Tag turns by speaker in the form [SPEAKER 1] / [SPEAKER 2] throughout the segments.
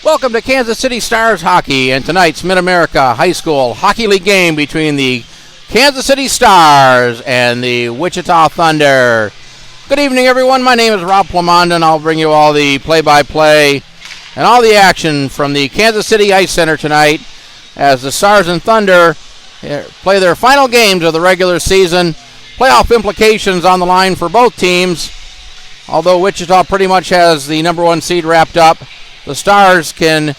[SPEAKER 1] Welcome to Kansas City Stars Hockey and tonight's Mid-America High School Hockey League game between the Kansas City Stars and the Wichita Thunder. Good evening, everyone. My name is Rob Plamondon. I'll bring you all the play-by-play and all the action from the Kansas City Ice Center tonight as the Stars and Thunder play their final games of the regular season. Playoff implications on the line for both teams. Although Wichita pretty much has the number one seed wrapped up, the Stars can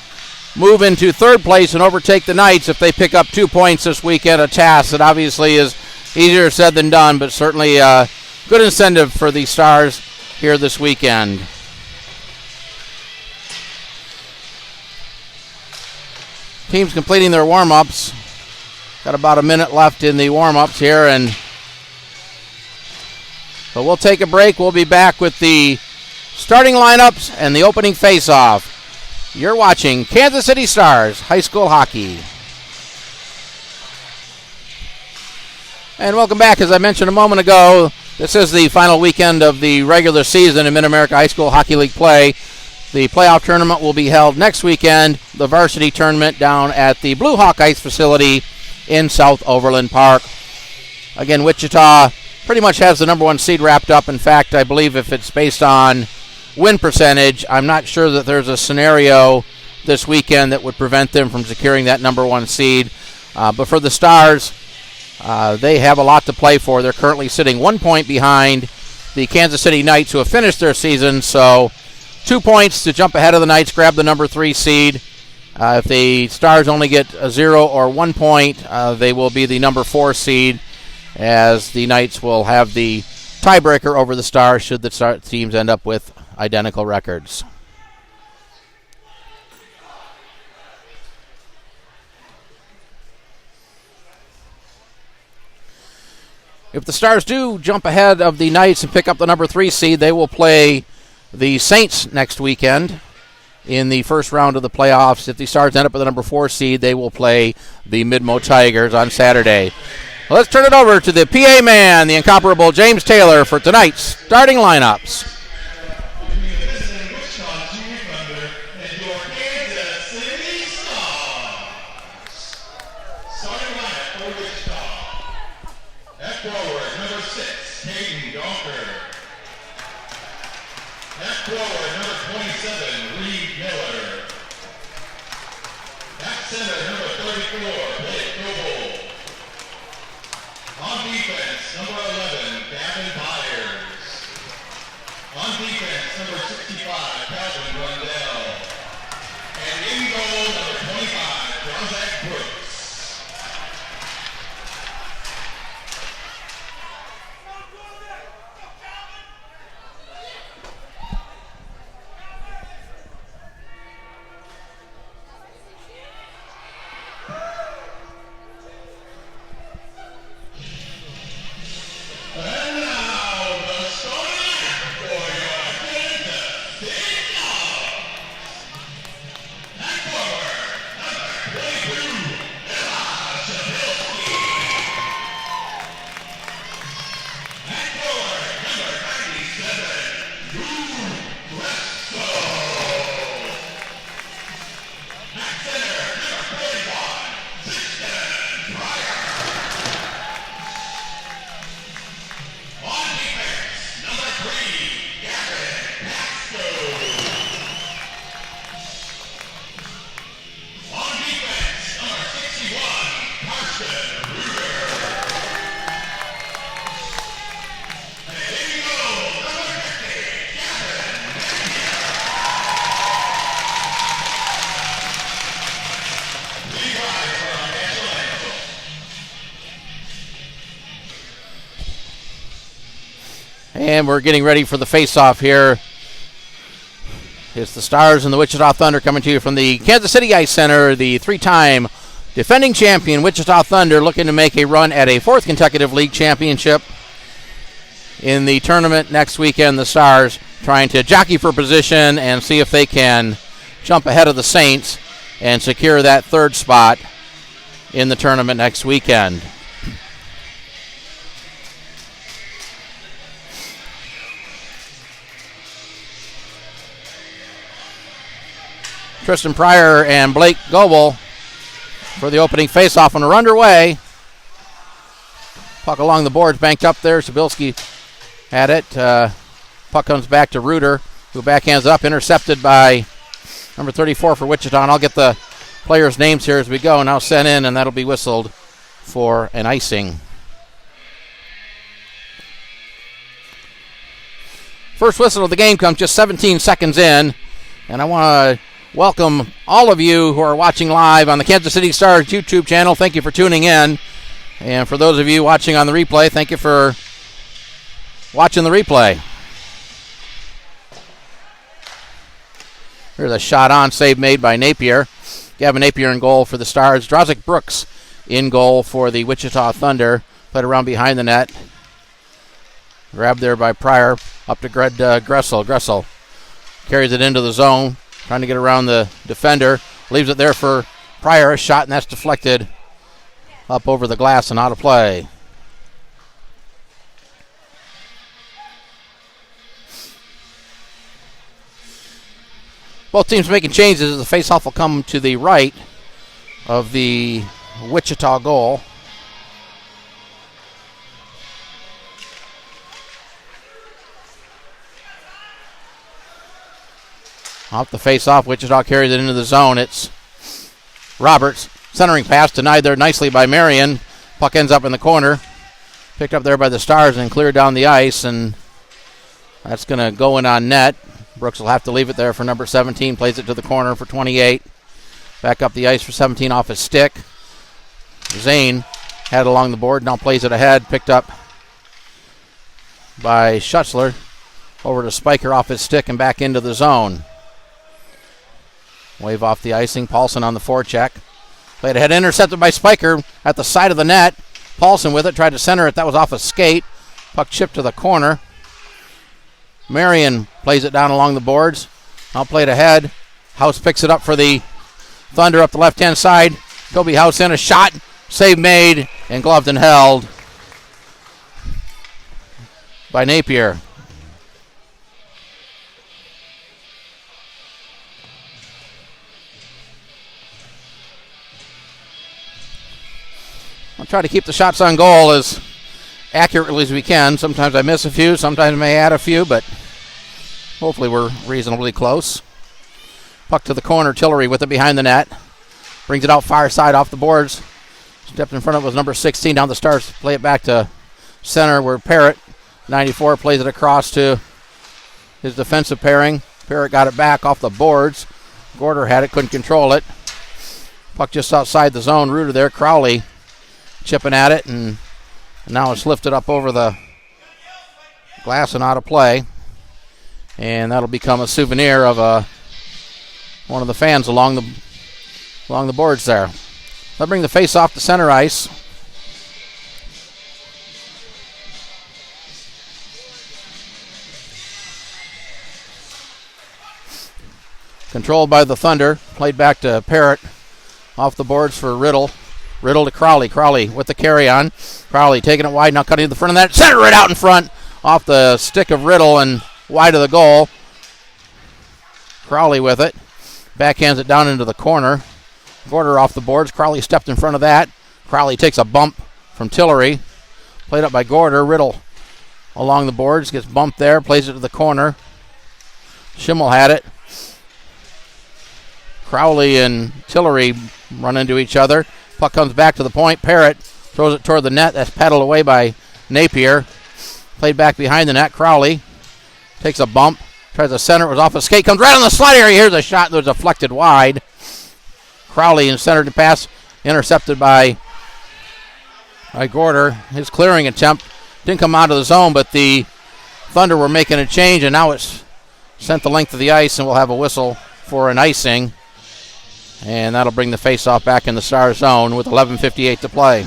[SPEAKER 1] move into third place and overtake the Knights if they pick up 2 points this weekend, a task that obviously is easier said than done, but certainly a good incentive for the Stars here this weekend. Teams completing their warm-ups. Got about a minute left in the warm-ups here, and so we'll take a break. We'll be back with the starting lineups and the opening face-off. You're watching Kansas City Stars High School Hockey. And welcome back. As I mentioned a moment ago, this is the final weekend of the regular season in Mid-America High School Hockey League play. The playoff tournament will be held next weekend, the varsity tournament down at the Blue Hawk Ice facility in South Overland Park. Again, Wichita pretty much has the number one seed wrapped up. In fact, I believe if it's based on win percentage, I'm not sure that there's a scenario this weekend that would prevent them from securing that number one seed. But for the Stars, they have a lot to play for. They're currently sitting 1 point behind the Kansas City Knights, who have finished their season. So 2 points to jump ahead of the Knights, grab the number 3 seed. If the Stars only get a 0 or 1 point, they will be the number 4 seed, as the Knights will have the tiebreaker over the Stars should the teams end up with identical records. If the Stars do jump ahead of the Knights and pick up the number 3 seed, they will play the Saints next weekend in the first round of the playoffs. If the Stars end up with the number 4 seed, they will play the Midmo Tigers on Saturday. Let's turn it over to the PA man, the incomparable James Taylor, for tonight's starting lineups.
[SPEAKER 2] Wichita Jr Thunder and your Kansas City Stars. Starting lineup for Wichita. At forward, number 6, Hayden Donker. At forward, number 27, Reed Miller. At center, number 34, Blake Noble. On defense, number 11, Gavin Byers. On defense, number 65, Calvin Rundell. And in goal, number 25, Rozak Brooks. And now, the starting for your Kansas City Stars. At forward, number 22, Elijah Bilski. At forward, number 97, Drew Resto. At center, number 41, Sixton Pryor. On defense, number 3, Gavin Pasco. On defense, number 61, Carson Ruger. And in goal, number 50, Gavin Mania. Lead right from Atlanta.
[SPEAKER 1] And we're getting ready for the face-off here. It's the Stars and the Wichita Thunder coming to you from the Kansas City Ice Center. The 3-time defending champion Wichita Thunder looking to make a run at a 4th consecutive league championship. In the tournament next weekend, the Stars trying to jockey for position and see if they can jump ahead of the Saints and secure that 3rd spot in the tournament next weekend. Tristan Pryor and Blake Goebel for the opening faceoff, and we're underway. Puck along the boards, banked up there. Sabilski had it. Puck comes back to Reuter, who backhands up, intercepted by number 34 for Wichita. And I'll get the players' names here as we go. Now sent in, and that'll be whistled for an icing. First whistle of the game comes just 17 seconds in, and I want to welcome all of you who are watching live on the Kansas City Stars YouTube channel. Thank you for tuning in. And for those of you watching on the replay, thank you for watching the replay. Here's a shot on, save made by Napier. Gavin Napier in goal for the Stars. Drozic Brooks in goal for the Wichita Thunder. Played around behind the net. Grabbed there by Pryor. Up to Gressel. Gressel carries it into the zone. Trying to get around the defender. Leaves it there for Pryor. A shot, and that's deflected up over the glass and out of play. Both teams making changes. The faceoff will come to the right of the Wichita goal. Off the faceoff, Wichita carries it into the zone. It's Roberts. Centering pass denied there nicely by Marion. Puck ends up in the corner. Picked up there by the Stars and cleared down the ice, and that's going to go in on net. Brooks will have to leave it there for number 17. Plays it to the corner for 28. Back up the ice for 17 off his stick. Zane had it along the board. Now plays it ahead. Picked up by Schutzler. Over to Spiker off his stick and back into the zone. Wave off the icing. Paulson on the forecheck. Played ahead, intercepted by Spiker at the side of the net. Paulson with it, tried to center it. That was off a skate. Puck chipped to the corner. Marion plays it down along the boards. Now played ahead. House picks it up for the Thunder up the left-hand side. Kobe House in, a shot. Save made and gloved and held by Napier. I'll try to keep the shots on goal as accurately as we can. Sometimes I miss a few, sometimes I may add a few, but hopefully we're reasonably close. Puck to the corner, Tillery with it behind the net. Brings it out far side off the boards. Stepped in front of it was number 16 down the Stars. Play it back to center where Parrott, 94, plays it across to his defensive pairing. Parrott got it back off the boards. Gorder had it, couldn't control it. Puck just outside the zone. Reuter there, Crowley chipping at it, and now it's lifted up over the glass and out of play. And that'll become a souvenir of one of the fans along the boards there. They'll bring the face off to center ice. Controlled by the Thunder. Played back to Parrott. Off the boards for Riddle. Riddle to Crowley. Crowley with the carry on. Crowley taking it wide, now cutting to the front of that. Center it out in front off the stick of Riddle and wide of the goal. Crowley with it. Backhands it down into the corner. Gorder off the boards. Crowley stepped in front of that. Crowley takes a bump from Tillery. Played up by Gorder. Riddle along the boards. Gets bumped there. Plays it to the corner. Schimmel had it. Crowley and Tillery run into each other. Puck comes back to the point. Parrott throws it toward the net. That's paddled away by Napier. Played back behind the net. Crowley takes a bump. Tries to center. It was off a skate. Comes right on the slide area. Here's a shot that was deflected wide. Crowley in center to pass. Intercepted by Gorder. His clearing attempt didn't come out of the zone, but the Thunder were making a change, and now it's sent the length of the ice, and we'll have a whistle for an icing. And that'll bring the face-off back in the Stars zone with 11:58 to play.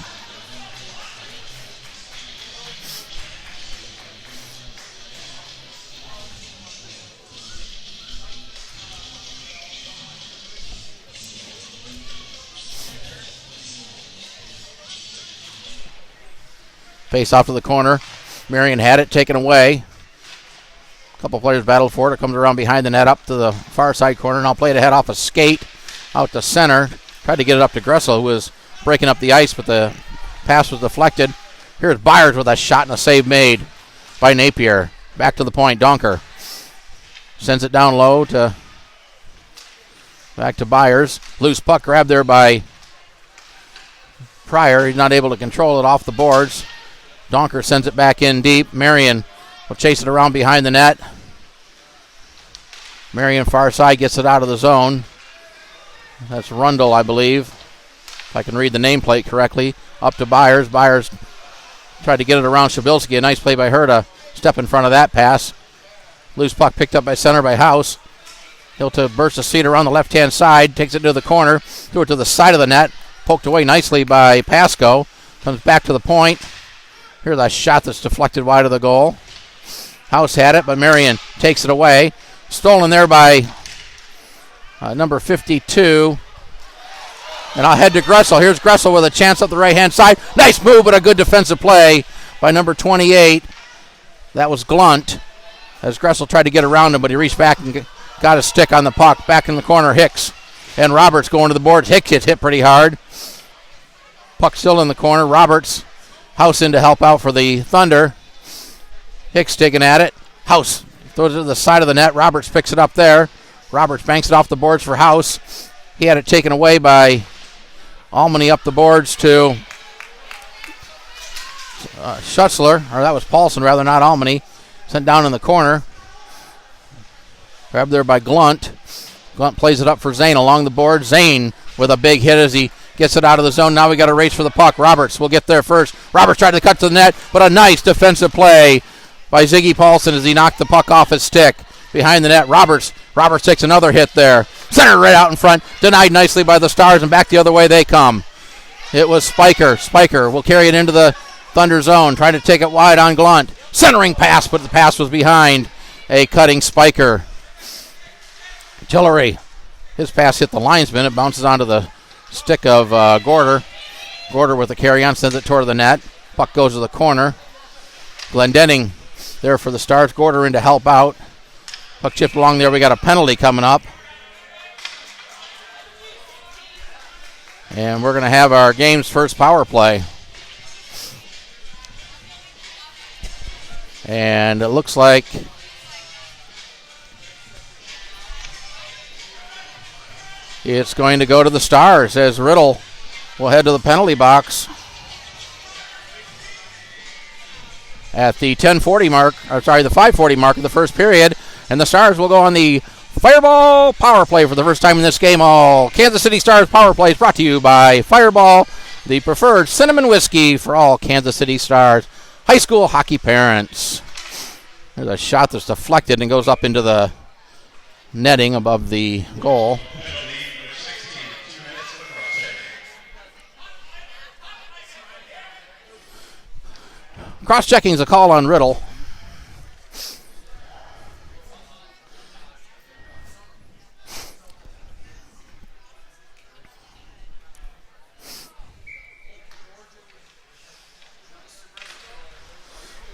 [SPEAKER 1] Face off to the corner. Marion had it taken away. couple players battled for it. It comes around behind the net up to the far side corner. Now played ahead off a skate out to center. Tried to get it up to Gressel, who was breaking up the ice, but the pass was deflected. Here's Byers with a shot and a save made by Napier. Back to the point, Donker sends it down low to back to Byers. Loose puck grabbed there by Pryor. He's not able to control it off the boards. Donker sends it back in deep. Marion will chase it around behind the net. Marion far side gets it out of the zone. That's Rundle, I believe, if I can read the nameplate correctly. Up to Byers. Byers tried to get it around Shabilsky. A nice play by her to step in front of that pass. Loose puck picked up by center by House. He'll to burst the seat around the left-hand side. Takes it to the corner. Threw it to the side of the net. Poked away nicely by Pasco. Comes back to the point. Here's a shot that's deflected wide of the goal. House had it, but Marion takes it away. Stolen there by number 52. And I'll head to Gressel. Here's Gressel with a chance up the right-hand side. Nice move, but a good defensive play by number 28. That was Glunt. As Gressel tried to get around him, but he reached back and got a stick on the puck. Back in the corner, Hicks. And Roberts going to the boards. Hicks gets hit pretty hard. Puck still in the corner. Roberts. House in to help out for the Thunder. Hicks taking at it. House throws it to the side of the net. Roberts picks it up there. Roberts banks it off the boards for House. He had it taken away by Almany up the boards to Schutzler. Or that was Paulson, rather, not Almany. Sent down in the corner. Grabbed there by Glunt. Glunt plays it up for Zane along the board. Zane with a big hit as he gets it out of the zone. Now we got a race for the puck. Roberts will get there first. Roberts tried to cut to the net, but a nice defensive play by Ziggy Paulson as he knocked the puck off his stick. Behind the net, Roberts takes another hit there. Center right out in front. Denied nicely by the Stars, and back the other way they come. It was Spiker. Spiker will carry it into the Thunder zone. Trying to take it wide on Glunt. Centering pass, but the pass was behind a cutting Spiker. Tillery. His pass hit the linesman. It bounces onto the stick of Gorder. Gorder with the carry-on sends it toward the net. Puck goes to the corner. Glendenning there for the Stars. Gorder in to help out. Puck chipped along there. We got a penalty coming up. And we're going to have our game's first power play. And it looks like it's going to go to the Stars as Riddle will head to the penalty box at the 10:40 mark, or sorry, the 5:40 mark of the first period. And the Stars will go on the Fireball power play for the first time in this game. All Kansas City Stars power play is brought to you by Fireball, the preferred cinnamon whiskey for all Kansas City Stars high school hockey parents. There's a shot that's deflected and goes up into the netting above the goal. Cross-checking is a call on Riddle.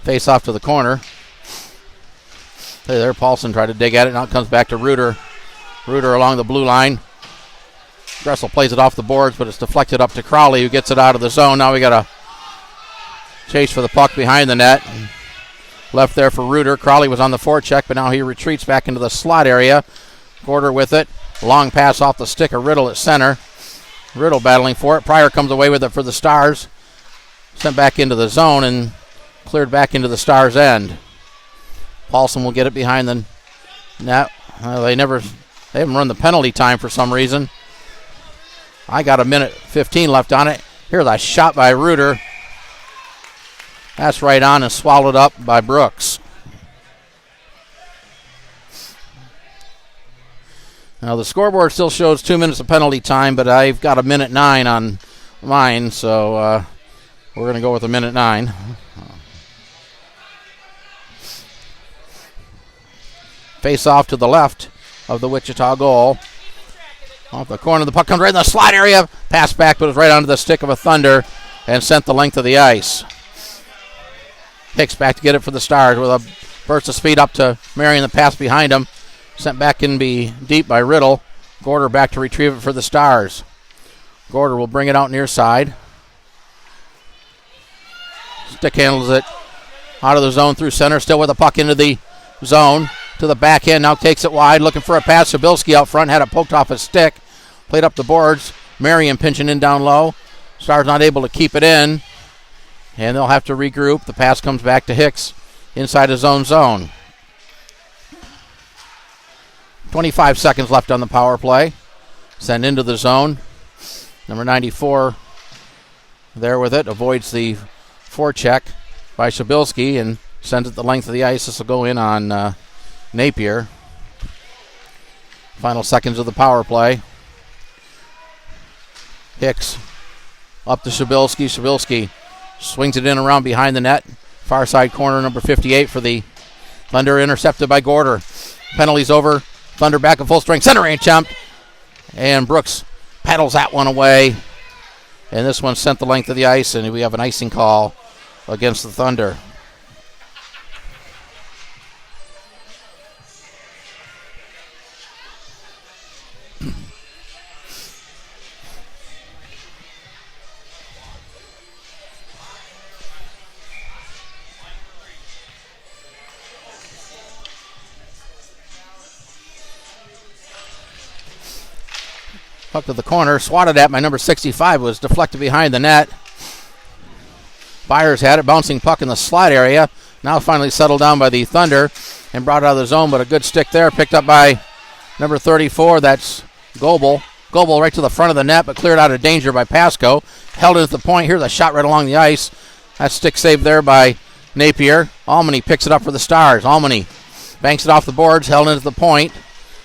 [SPEAKER 1] Face off to the corner. There, Paulson tried to dig at it. Now it comes back to Reuter. Reuter along the blue line. Gressel plays it off the boards, but it's deflected up to Crowley, who gets it out of the zone. Now we got a chase for the puck behind the net. Left there for Reuter. Crowley was on the forecheck, but now he retreats back into the slot area. Gorder with it. Long pass off the stick of Riddle at center. Riddle battling for it. Pryor comes away with it for the Stars. Sent back into the zone and cleared back into the Stars' end. Paulson will get it behind the net. They haven't run the penalty time for some reason. I got a minute 15 left on it. Here's a shot by Reuter. That's right on and swallowed up by Brooks. Now the scoreboard still shows 2 minutes of penalty time, but I've got a minute 9 on mine, so we're going to go with a minute 9. Face off to the left of the Wichita goal. Off the corner, the puck comes right in the slot area. Pass back, but it was right onto the stick of a Thunder and sent the length of the ice. Hicks back to get it for the Stars with a Burst of speed up to Marion, the pass behind him. Sent back in deep by Riddle. Gorder back to retrieve it for the Stars. Gorder will bring it out near side. Stick handles it out of the zone through center. Still with the puck into the zone. To the backhand. Now takes it wide. Looking for a pass. Shabilsky out front. Had it poked off his stick. Played up the boards. Marion pinching in down low. Stars not able to keep it in. And they'll have to regroup. The pass comes back to Hicks inside his own zone. 25 seconds left on the power play. Send into the zone. Number 94 there with it. Avoids the forecheck by Shabilsky and sends it the length of the ice. This will go in on Napier. Final seconds of the power play. Hicks up to Shabilsky. Shabilsky swings it in around behind the net. Far side corner, number 58 for the Thunder, intercepted by Gorder. Penalties over. Thunder back at full strength. Center range jumped. And Brooks paddles that one away. And this one sent the length of the ice, and we have an icing call against the Thunder. Puck to the corner, swatted at by number 65, was deflected behind the net. Byers had it, bouncing puck in the slot area. Now finally settled down by the Thunder and brought out of the zone, but a good stick there, picked up by number 34, that's Goebel. Goebel right to the front of the net, but cleared out of danger by Pasco. Held it at the point. Here's a shot right along the ice. That stick saved there by Napier. Almany picks it up for the Stars. Almany banks it off the boards, held it at the point.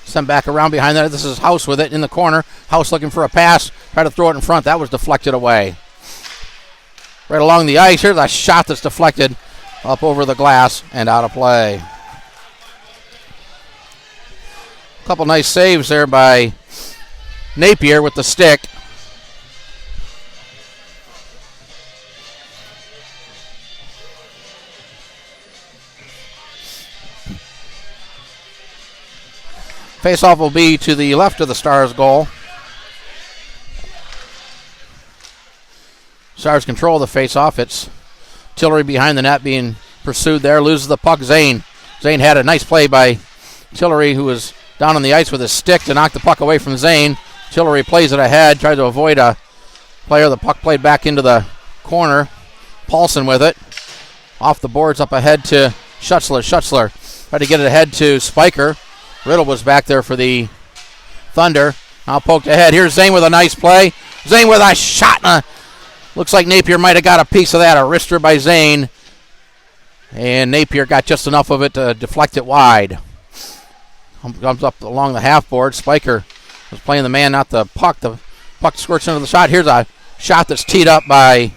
[SPEAKER 1] Sent back around behind that. This is House with it in the corner. House looking for a pass. Try to throw it in front. That was deflected away. Right along the ice. Here's a shot that's deflected up over the glass and out of play. A couple nice saves there by Napier with the stick. Face-off will be to the left of the Stars goal. Stars control the face-off. It's Tillery behind the net being pursued there. Loses the puck. Zane had a nice play by Tillery, who was down on the ice with his stick to knock the puck away from Zane. Tillery plays it ahead, tried to avoid a player. The puck played back into the corner. Paulson with it. Off the boards up ahead to Schutzler. Schutzler tried to get it ahead to Spiker. Riddle was back there for the Thunder. Now poked ahead. Here's Zane with a nice play. Zane with a shot. Looks like Napier might have got a piece of that. A wrister by Zane. And Napier got just enough of it to deflect it wide. Comes up along the half board. Spiker was playing the man, not the puck. The puck squirts into the shot. Here's a shot that's teed up by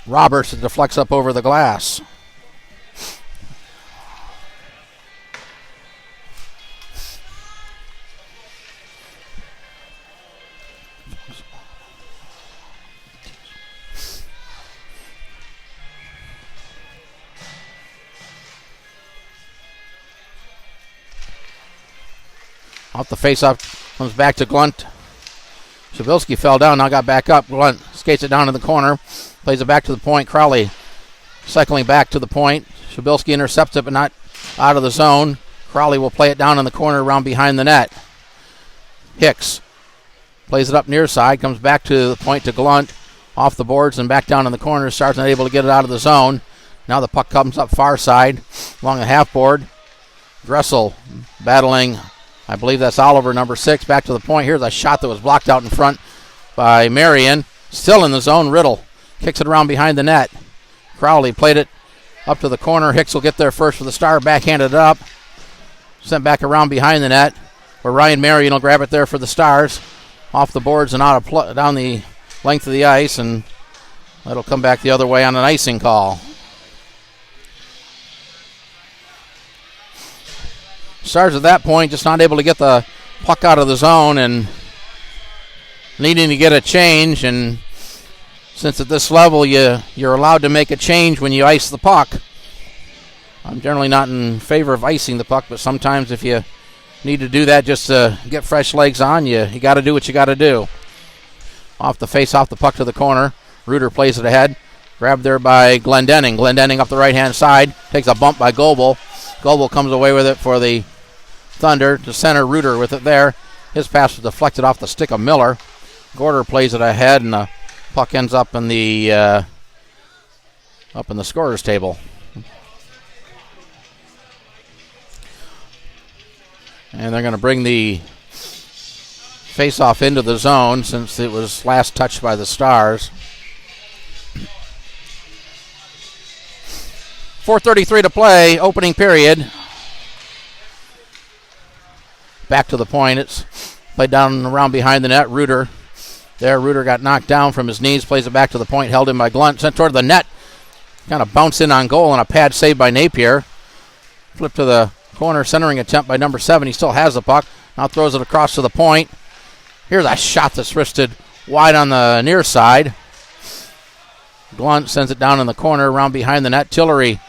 [SPEAKER 1] Roberts. It deflects up over the glass. Off the face-off, comes back to Glunt. Shabilsky fell down, now got back up. Glunt skates it down in the corner, plays it back to the point. Crowley cycling back to the point. Shabilsky intercepts it, but not out of the zone. Crowley will play it down in the corner around behind the net. Hicks plays it up near side, comes back to the point to Glunt. Off the boards and back down in the corner. Stars not able to get it out of the zone. Now the puck comes up far side along the half board. Dressel battling, I believe that's Oliver, number 6, back to the point. Here's a shot that was blocked out in front by Marion. Still in the zone. Riddle kicks it around behind the net. Crowley played it up to the corner. Hicks will get there first for the Star. Backhanded it up. Sent back around behind the net, where Ryan Marion will grab it there for the Stars. Off the boards and out of down the length of the ice, and that'll come back the other way on an icing call. Stars at that point just not able to get the puck out of the zone and needing to get a change. And since at this level you're allowed to make a change when you ice the puck, I'm generally not in favor of icing the puck, but sometimes if you need to do that just to get fresh legs on, you got to do what you got to do. Off the face, off the puck to the corner. Reuter plays it ahead. Grabbed there by Glendenning. Glendenning up the right-hand side. Takes a bump by Goebel. Goebel comes away with it for the Thunder to center. Reuter with it there. His pass was deflected off the stick of Miller. Gorder plays it ahead, and the puck ends up in the scorer's table. And they're going to bring the face-off into the zone since it was last touched by the Stars. 4:33 to play, opening period. Back to the point. It's played down around behind the net. Reuter. There, Reuter got knocked down from his knees. Plays it back to the point, held in by Glunt. Sent toward the net. Kind of bounced in on goal and a pad save by Napier. Flip to the corner, centering attempt by number 7. He still has the puck. Now throws it across to the point. Here's a shot that's wristed wide on the near side. Glunt sends it down in the corner around behind the net. Tillery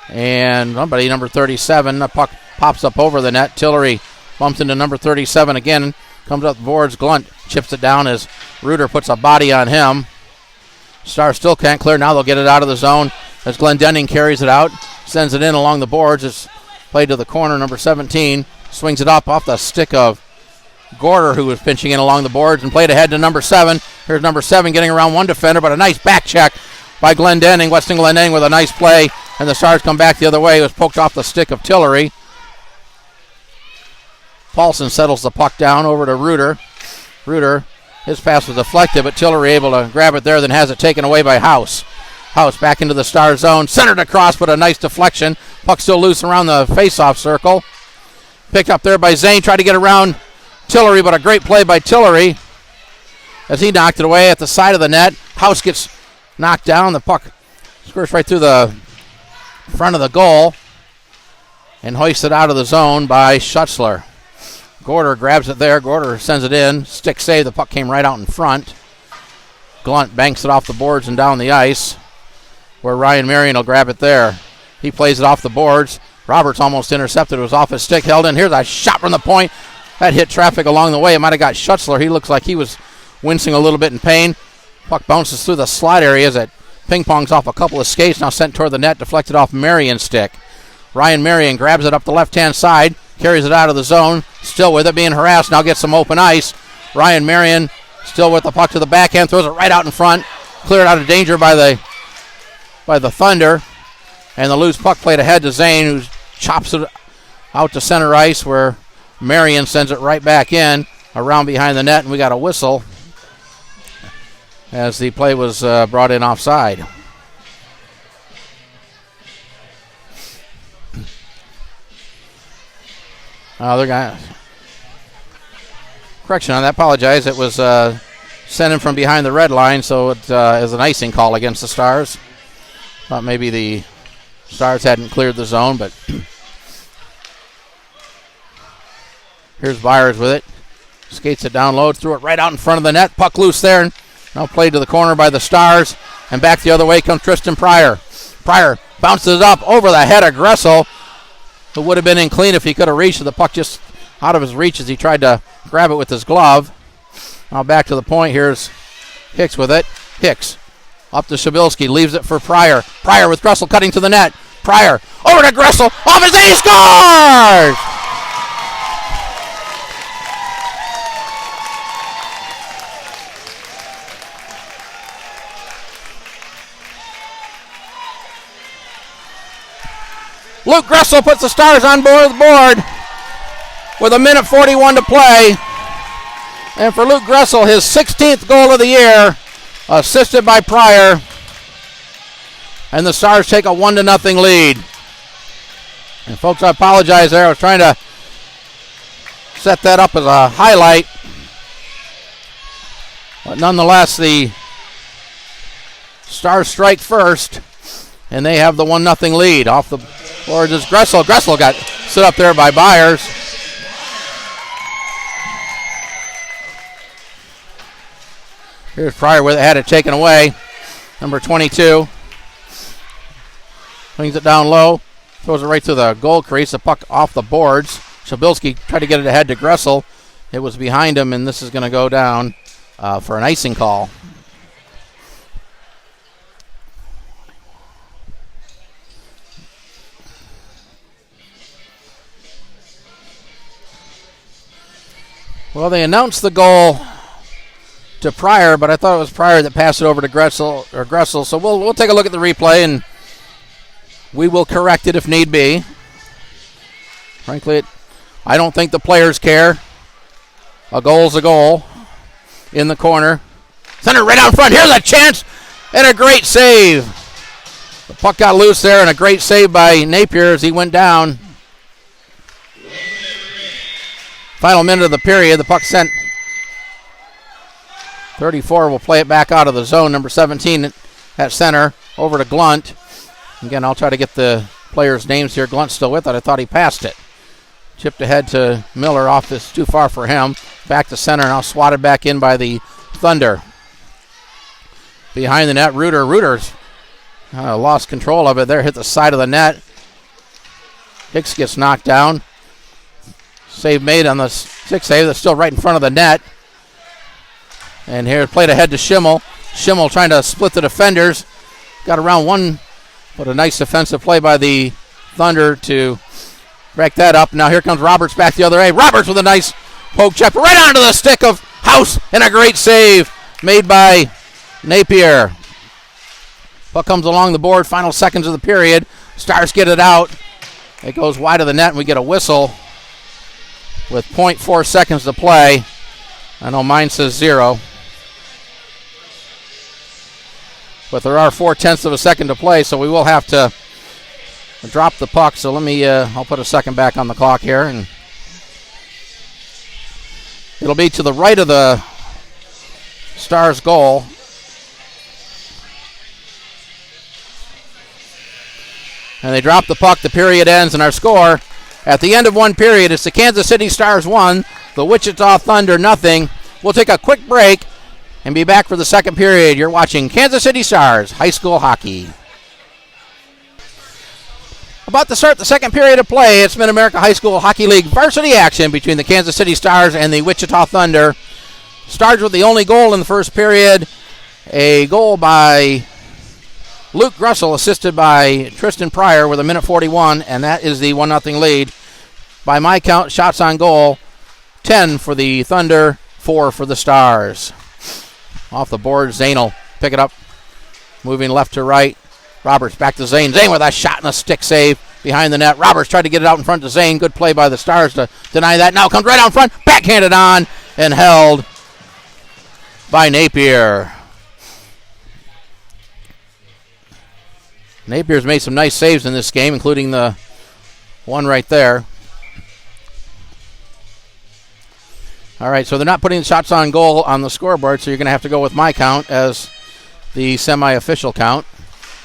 [SPEAKER 1] and somebody, number 37. The puck pops up over the net. Tillery bumps into number 37 again. Comes up the boards. Glunt chips it down as Reuter puts a body on him. Stars still can't clear. Now they'll get it out of the zone as Glendenning carries it out. Sends it in along the boards. It's played to the corner. Number 17 swings it up off the stick of Gorder, who was pinching in along the boards, and played ahead to number 7. Here's number 7 getting around one defender, but a nice back check by Glendenning. Weston Glendenning with a nice play, and the Stars come back the other way. It was poked off the stick of Tillery. Paulson settles the puck down over to Reuter. Reuter, his pass was deflected, but Tillery able to grab it there, then has it taken away by House. House back into the Star zone, centered across, but a nice deflection. Puck still loose around the face-off circle. Picked up there by Zane, tried to get around Tillery, but a great play by Tillery as he knocked it away at the side of the net. House gets knocked down. The puck skirts right through the front of the goal and hoisted out of the zone by Schutzler. Gorder grabs it there. Gorder sends it in. Stick save. The puck came right out in front. Glunt banks it off the boards and down the ice where Ryan Marion will grab it there. He plays it off the boards. Roberts almost intercepted. It was off his stick, held in. Here's a shot from the point. That hit traffic along the way. It might have got Schutzler. He looks like he was wincing a little bit in pain. Puck bounces through the slot area as it ping-pongs off a couple of skates. Now sent toward the net, deflected off Marion's stick. Ryan Marion grabs it up the left-hand side, carries it out of the zone. Still with it, being harassed. Now gets some open ice. Ryan Marion still with the puck to the backhand, throws it right out in front. Cleared out of danger by the Thunder. And the loose puck played ahead to Zane, who chops it out to center ice where Marion sends it right back in around behind the net, and we got a whistle as the play was brought in offside. Correction on that, apologize. It was sent in from behind the red line, so it is an icing call against the Stars. Thought maybe the Stars hadn't cleared the zone, but here's Byers with it. Skates it down low, threw it right out in front of the net. Puck loose there. Now played to the corner by the Stars. And back the other way comes Tristan Pryor. Pryor bounces up over the head of Gressel, who would have been in clean if he could have reached it. The puck just out of his reach as he tried to grab it with his glove. Now back to the point. Here's Hicks with it. Hicks up to Shabilsky. Leaves it for Pryor. Pryor with Gressel cutting to the net. Pryor over to Gressel. Off his knee. Scores! Luke Gressel puts the Stars on board the board with 1:41 to play. And for Luke Gressel, his 16th goal of the year, assisted by Pryor. And the Stars take a 1-0 lead. And folks, I apologize there. I was trying to set that up as a highlight. But nonetheless, the Stars strike first, and they have the 1-0 lead. Off the boards is Gressel. Gressel got stood up there by Byers. Here's Pryor with it, had it taken away. Number 22. Swings it down low. Throws it right to the goal crease. The puck off the boards. Shabilsky tried to get it ahead to Gressel. It was behind him, and this is going to go down for an icing call. Well, they announced the goal to Pryor, but I thought it was Pryor that passed it over to Gressel. So we'll take a look at the replay, and we will correct it if need be. Frankly, I don't think the players care. A goal's a goal. In the corner. Center right out front. Here's a chance and a great save. The puck got loose there, and a great save by Napier as he went down. Final minute of the period. The puck sent. 34 will play it back out of the zone. Number 17 at center. Over to Glunt. Again, I'll try to get the players' names here. Glunt's still with it. I thought he passed it. Chipped ahead to Miller. Off this. Too far for him. Back to center. Now swatted back in by the Thunder. Behind the net. Reuter's lost control of it there. Hit the side of the net. Hicks gets knocked down. Save made on the sixth save. That's still right in front of the net. And here, played ahead to Schimmel. Schimmel trying to split the defenders. Got around one, but a nice defensive play by the Thunder to break that up. Now here comes Roberts back the other way. Roberts with a nice poke check right onto the stick of House, and a great save made by Napier. Puck comes along the board. Final seconds of the period. Stars get it out. It goes wide of the net, and we get a whistle with 0.4 seconds to play. I know mine says 0. But there are 0.4 of a second to play, so we will have to drop the puck. So let me, I'll put a second back on the clock here. And it'll be to the right of the Stars goal. And they drop the puck. The period ends, and our score at the end of one period is the Kansas City Stars 1, the Wichita Thunder 0. We'll take a quick break and be back for the second period. You're watching Kansas City Stars High School Hockey. About to start the second period of play. It's Mid-America High School Hockey League varsity action between the Kansas City Stars and the Wichita Thunder. Stars with the only goal in the first period. A goal by Luke Gressel, assisted by Tristan Pryor with 1:41, and that is the 1-0 lead. By my count, shots on goal, 10 for the Thunder, 4 for the Stars. Off the board, Zane will pick it up, moving left to right. Roberts back to Zane. Zane with a shot and a stick save behind the net. Roberts tried to get it out in front to Zane. Good play by the Stars to deny that. Now comes right out in front, backhanded on, and held by Napier. Napier's made some nice saves in this game, including the one right there. All right, so they're not putting shots on goal on the scoreboard, so you're going to have to go with my count as the semi-official count.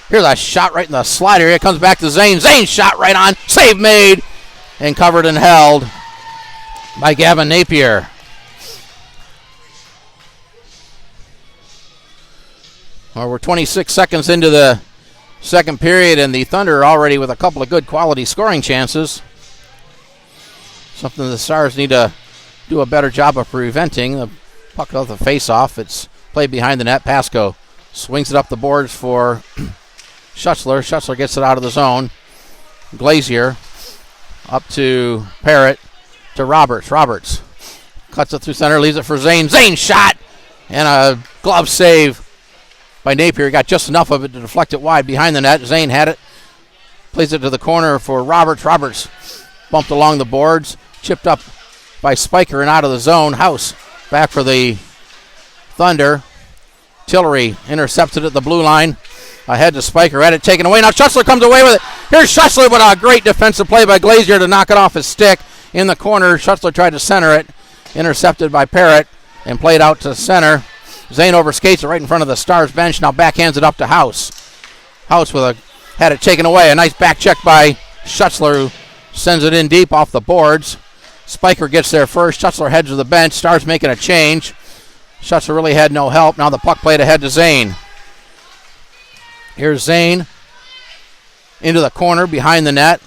[SPEAKER 1] Here's a shot right in the slide area. It comes back to Zane. Zane shot right on. Save made and covered and held by Gavin Napier. Well, we're 26 seconds into the second period, and the Thunder are already with a couple of good quality scoring chances. Something the Stars need to do a better job of preventing. The puck off the face-off. It's played behind the net. Pasco swings it up the boards for Schutzler. Schutzler gets it out of the zone. Glazier up to Parrott to Roberts. Roberts cuts it through center, leaves it for Zane. Zane shot and a glove save by Napier. Got just enough of it to deflect it wide behind the net. Zane had it. Plays it to the corner for Roberts. Roberts bumped along the boards. Chipped up by Spiker and out of the zone. House back for the Thunder. Tillery intercepted at the blue line. Ahead to Spiker. Had it taken away. Now Schutzler comes away with it. Here's Schutzler with a great defensive play by Glazier to knock it off his stick in the corner. Schutzler tried to center it. Intercepted by Parrott and played out to center. Zane overskates it right in front of the Stars bench. Now backhands it up to House. House had it taken away. A nice back check by Schutzler, who sends it in deep off the boards. Spiker gets there first. Schutzler heads to the bench. Stars making a change. Schutzler really had no help. Now the puck played ahead to Zane. Here's Zane. into the corner behind the net.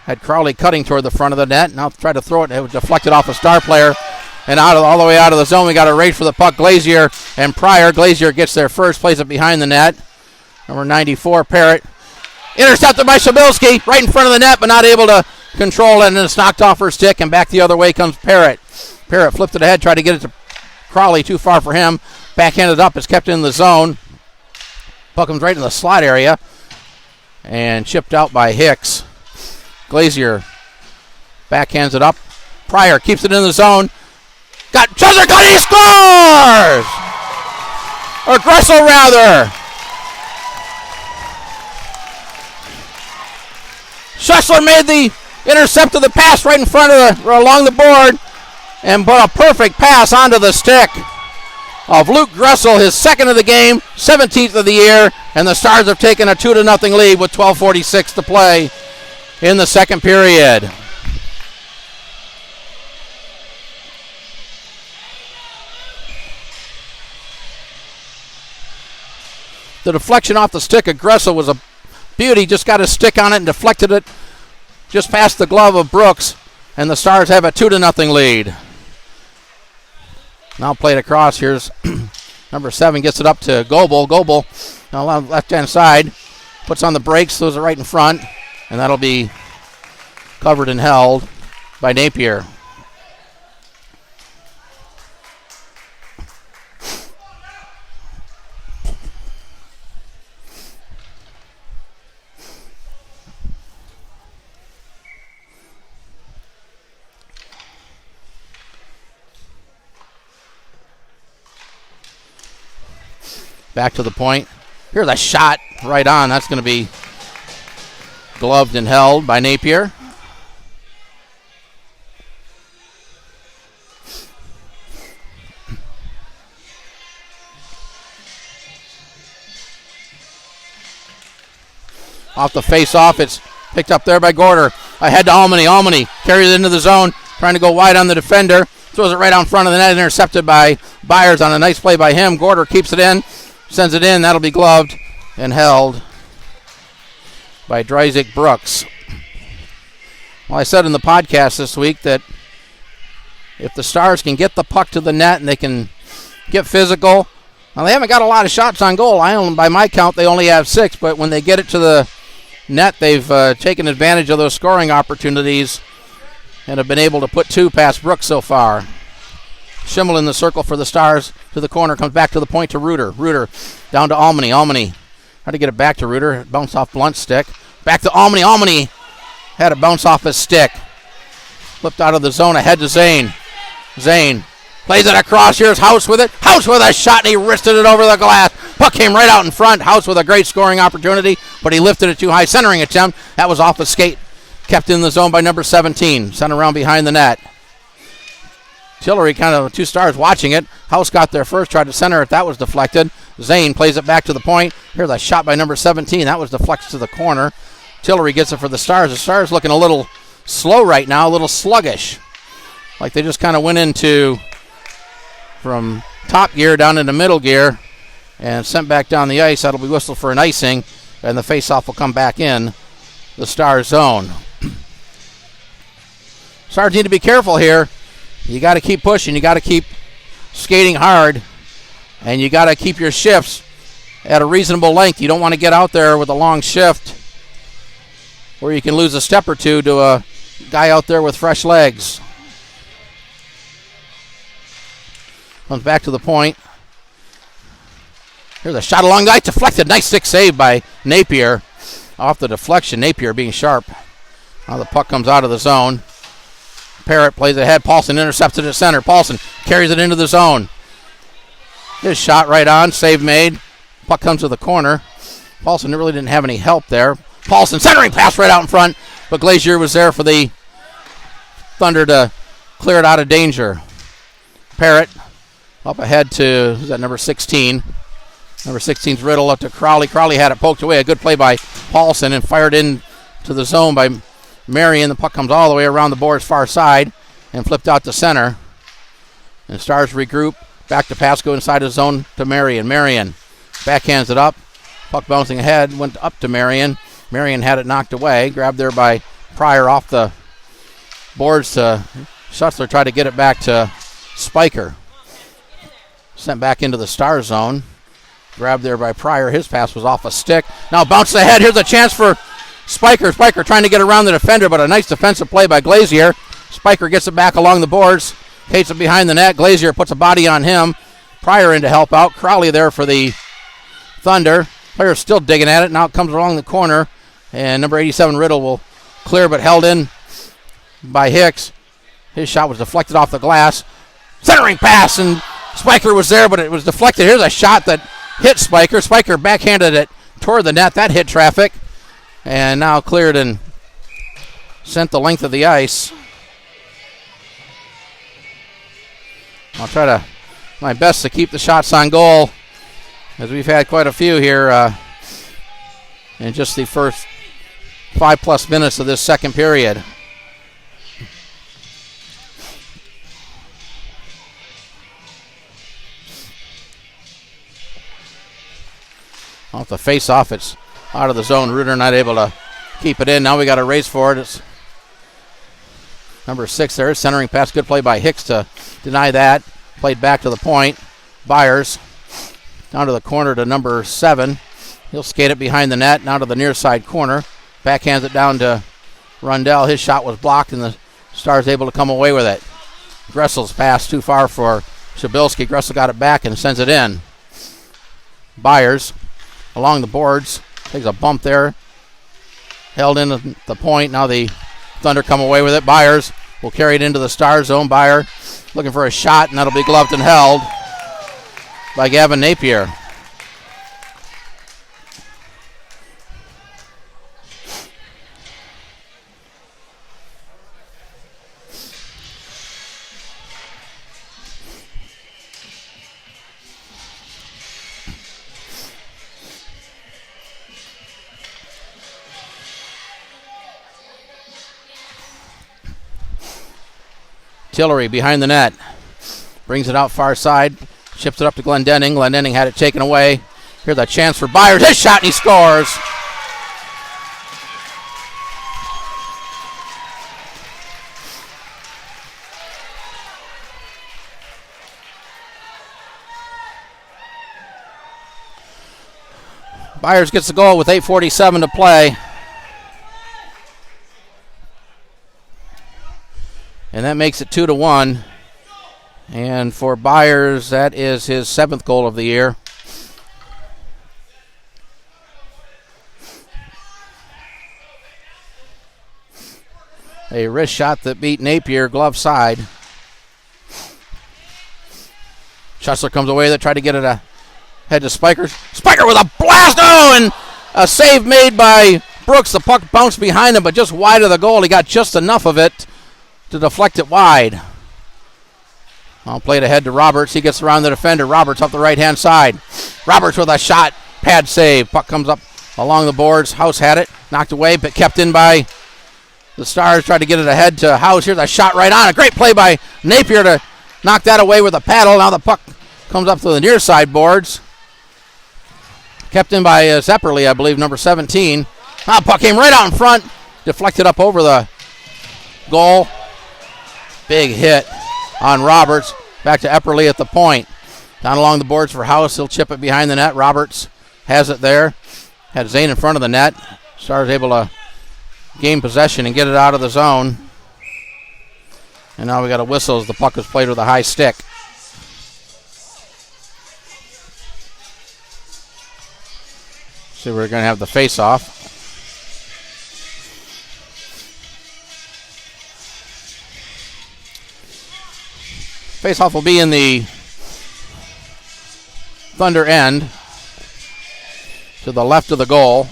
[SPEAKER 1] Had Crowley cutting toward the front of the net. Now tried to throw it. It was deflected off a star player. And all the way out of the zone. We got a race for the puck. Glazier and Pryor. Glazier gets there first. Plays it behind the net. Number 94, Parrott. Intercepted by Shabilsky. Right in front of the net, but not able to control it. And it's knocked off her stick. And back the other way comes Parrott. Parrott flipped it ahead. Tried to get it to Crowley. Too far for him. Backhanded up. It's kept in the zone. Puck comes right in the slot area. And chipped out by Hicks. Glazier backhands it up. Pryor keeps it in the zone. Got Chesercut, he scores! Or Gressel, rather. Schessler made the intercept of the pass right in front of along the board and put a perfect pass onto the stick of Luke Gressel, his second of the game, 17th of the year, and the Stars have taken a 2-0 lead with 12:46 to play in the second period. The deflection off the stick of Gressel was a beauty. Just got his stick on it and deflected it just past the glove of Brooks. And the Stars have a 2-0 lead. Now played across. Here's number 7 gets it up to Goebel. Goebel on the left-hand side. Puts on the brakes. Throws it right in front. And that'll be covered and held by Napier. Back to the point. Here's a shot right on. That's going to be gloved and held by Napier. Off the face-off, it's picked up there by Gorder. Ahead to Almany. Almany carries it into the zone, trying to go wide on the defender. Throws it right out in front of the net, intercepted by Byers on a nice play by him. Gorder keeps it in. Sends it in. That'll be gloved and held by Dryzik Brooks. Well, I said in the podcast this week that if the Stars can get the puck to the net and they can get physical, now they haven't got a lot of shots on goal. By my count, they only have 6, but when they get it to the net, they've taken advantage of those scoring opportunities and have been able to put 2 past Brooks so far. Schimmel in the circle for the Stars to the corner, comes back to the point to Reuter. Reuter down to Almany. Almany had to get it back to Reuter. Bounce off Blunt's stick. Back to Almany. Almany had a bounce off his stick. Flipped out of the zone ahead to Zane. Zane plays it across. Here's House with it. House with a shot, and he wristed it over the glass. Puck came right out in front. House with a great scoring opportunity, but he lifted it too high. Centering attempt. That was off the skate. Kept in the zone by number 17. Sent around behind the net. Tillery, kind of 2 Stars watching it. House got there first, tried to center it. That was deflected. Zane plays it back to the point. Here's a shot by number 17. That was deflected to the corner. Tillery gets it for the Stars. The Stars looking a little slow right now, a little sluggish. Like they just kind of went into from top gear down into middle gear and sent back down the ice. That'll be whistled for an icing, and the faceoff will come back in the Stars zone. Stars need to be careful here. You got to keep pushing. You got to keep skating hard. And you got to keep your shifts at a reasonable length. You don't want to get out there with a long shift where you can lose a step or two to a guy out there with fresh legs. Comes back to the point. Here's a shot along the ice. Deflected. Nice stick save by Napier. Off the deflection. Napier being sharp. Now the puck comes out of the zone. Parrott plays ahead. Paulson intercepts it at center. Paulson carries it into the zone. His shot right on. Save made. Puck comes to the corner. Paulson really didn't have any help there. Paulson centering pass right out in front, but Glazier was there for the Thunder to clear it out of danger. Parrott up ahead to, who's that, number 16. Number 16's Riddle up to Crowley. Crowley had it poked away. A good play by Paulson and fired in to the zone by Marion. The puck comes all the way around the board's far side and flipped out to center. And Stars regroup. Back to Pasco inside the zone to Marion. Marion backhands it up. Puck bouncing ahead. Went up to Marion. Marion had it knocked away. Grabbed there by Pryor off the boards to Schutzler. Tried to get it back to Spiker. Sent back into the star zone. Grabbed there by Pryor. His pass was off a stick. Now bounces ahead. Here's a chance for Spiker. Spiker trying to get around the defender, but a nice defensive play by Glazier. Spiker gets it back along the boards. Hates it behind the net. Glazier puts a body on him. Pryor in to help out. Crowley there for the Thunder. Player's still digging at it. Now it comes along the corner. And number 87, Riddle, will clear, but held in by Hicks. His shot was deflected off the glass. Centering pass, and Spiker was there, but it was deflected. Here's a shot that hit Spiker. Spiker backhanded it toward the net. That hit traffic. And now cleared and sent the length of the ice. I'll try to my best to keep the shots on goal, as we've had quite a few here in just the first 5+ minutes of this second period. Off the face-off, it's out of the zone. Reuter not able to keep it in. Now we got a race for it. It's number 6 there. Centering pass. Good play by Hicks to deny that. Played back to the point. Byers down to the corner to number 7. He'll skate it behind the net. Now to the near side corner. Backhands it down to Rundell. His shot was blocked, and the Stars able to come away with it. Gressel's pass too far for Shabilsky. Gressel got it back and sends it in. Byers along the boards. Takes a bump there. Held in the point. Now the Thunder come away with it. Byers will carry it into the Star zone. Byer looking for a shot, and that'll be gloved and held by Gavin Napier. Tillery behind the net. Brings it out far side. Ships it up to Glendenning. Glendenning had it taken away. Here's a chance for Byers. His shot, and he scores. Byers gets the goal with 8:47 to play. And that makes it 2-1. And for Byers, that is his 7th goal of the year. A wrist shot that beat Napier, glove side. Schutzler comes away. They try to get it ahead to Spiker. Spiker with a blast! Oh, and a save made by Brooks. The puck bounced behind him, but just wide of the goal. He got just enough of it to deflect it wide. I'll play it ahead to Roberts. He gets around the defender. Roberts up the right-hand side. Roberts with a shot. Pad save. Puck comes up along the boards. House had it. Knocked away, but kept in by the Stars. Tried to get it ahead to House. Here's a shot right on. A great play by Napier to knock that away with a paddle. Now the puck comes up to the near side boards. Kept in by Zepperly, I believe, number 17. Now the puck came right out in front. Deflected up over the goal. Big hit on Roberts. Back to Epperly at the point. Down along the boards for House. He'll chip it behind the net. Roberts has it there. Had Zane in front of the net. Stars able to gain possession and get it out of the zone. And now we got a whistle as the puck is played with a high stick. So we're going to have the face-off. Face-off will be in the Thunder end to the left of the goal.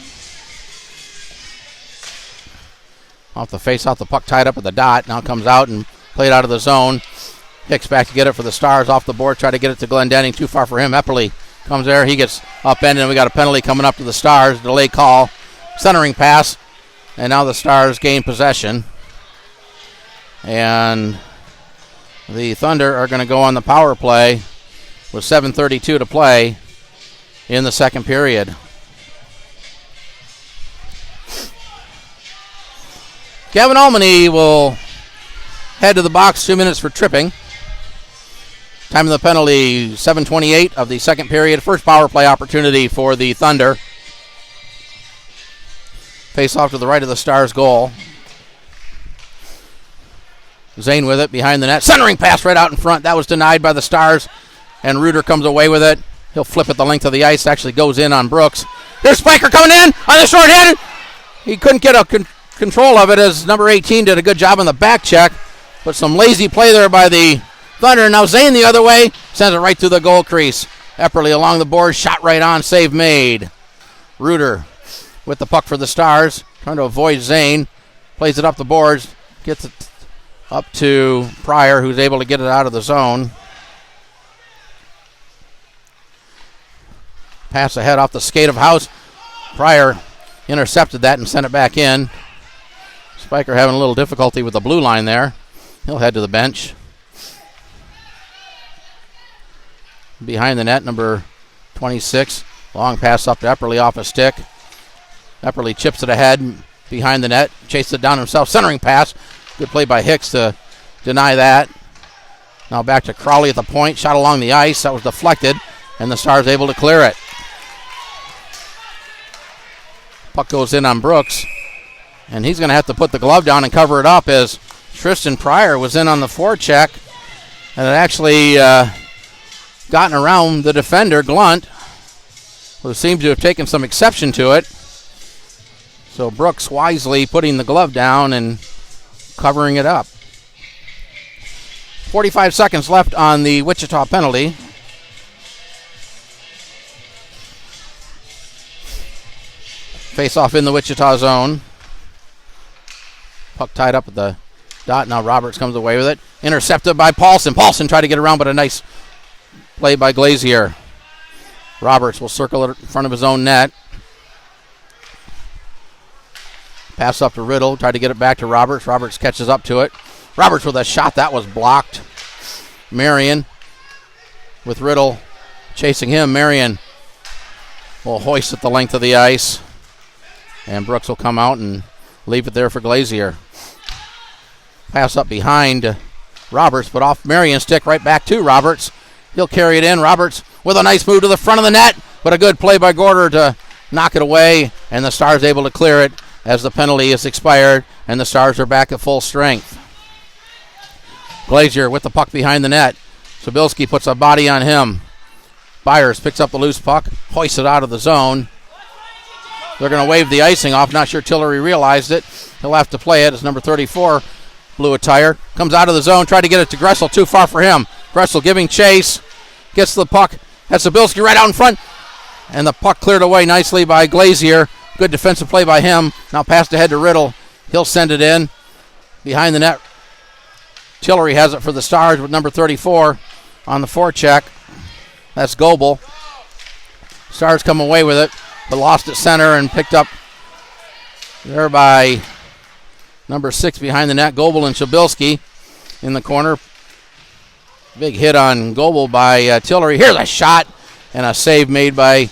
[SPEAKER 1] Off the face-off, the puck tied up at the dot. Now comes out and played out of the zone. Hicks back to get it for the Stars off the board. Try to get it to Glendenning. Too far for him. Epperly comes there. He gets upended, and we got a penalty coming up to the Stars. Delay call. Centering pass. And now the Stars gain possession. And the Thunder are going to go on the power play with 7:32 to play in the second period. Gavin Almany will head to the box, 2 minutes for tripping. Time of the penalty, 7:28 of the second period. First power play opportunity for the Thunder. Face off to the right of the Stars' goal. Zane with it behind the net. Centering pass right out in front. That was denied by the Stars, and Reuter comes away with it. He'll flip it the length of the ice. Actually goes in on Brooks. Here's Spiker coming in on the short-handed. He couldn't get control of it as number 18 did a good job on the back check, but some lazy play there by the Thunder. Now Zane the other way, sends it right through the goal crease. Epperly along the board, shot right on, save made. Reuter with the puck for the Stars, trying to avoid Zane. Plays it up the boards, gets it up to Pryor, who's able to get it out of the zone. Pass ahead off the skate of House. Pryor intercepted that and sent it back in. Spiker having a little difficulty with the blue line there. He'll head to the bench. Behind the net, number 26. Long pass up to Epperly off a stick. Epperly chips it ahead behind the net. Chases it down himself. Centering pass. Good play by Hicks to deny that. Now back to Crowley at the point. Shot along the ice. That was deflected. And the Stars able to clear it. Puck goes in on Brooks. And he's going to have to put the glove down and cover it up as Tristan Pryor was in on the forecheck. And it actually gotten around the defender, Glunt, who seems to have taken some exception to it. So Brooks wisely putting the glove down and covering it up. 45 seconds left on the Wichita penalty. Face off in the Wichita zone. Puck tied up at the dot. Now Roberts comes away with it. Intercepted by Paulson. Paulson tried to get around, but a nice play by Glazier. Roberts will circle it in front of his own net. Pass up to Riddle. Tried to get it back to Roberts. Roberts catches up to it. Roberts with a shot. That was blocked. Marion with Riddle chasing him. Marion will hoist it the length of the ice. And Brooks will come out and leave it there for Glazier. Pass up behind Roberts, but off Marion's stick right back to Roberts. He'll carry it in. Roberts with a nice move to the front of the net, but a good play by Gorder to knock it away, and the Stars able to clear it as the penalty is expired, and the Stars are back at full strength. Glazier with the puck behind the net. Sobilski puts a body on him. Byers picks up the loose puck, hoists it out of the zone. They're going to wave the icing off. Not sure Tillery realized it. He'll have to play it as number 34 blew a tire. Comes out of the zone, tried to get it to Gressel. Too far for him. Gressel giving chase. Gets the puck. Has Sobilski right out in front. And the puck cleared away nicely by Glazier. Good defensive play by him. Now passed ahead to Riddle. He'll send it in. Behind the net. Tillery has it for the Stars with number 34 on the forecheck. That's Goebel. Stars come away with it, but lost at center and picked up there by number 6 behind the net. Goebel and Sobilski in the corner. Big hit on Goebel by Tillery. Here's a shot and a save made by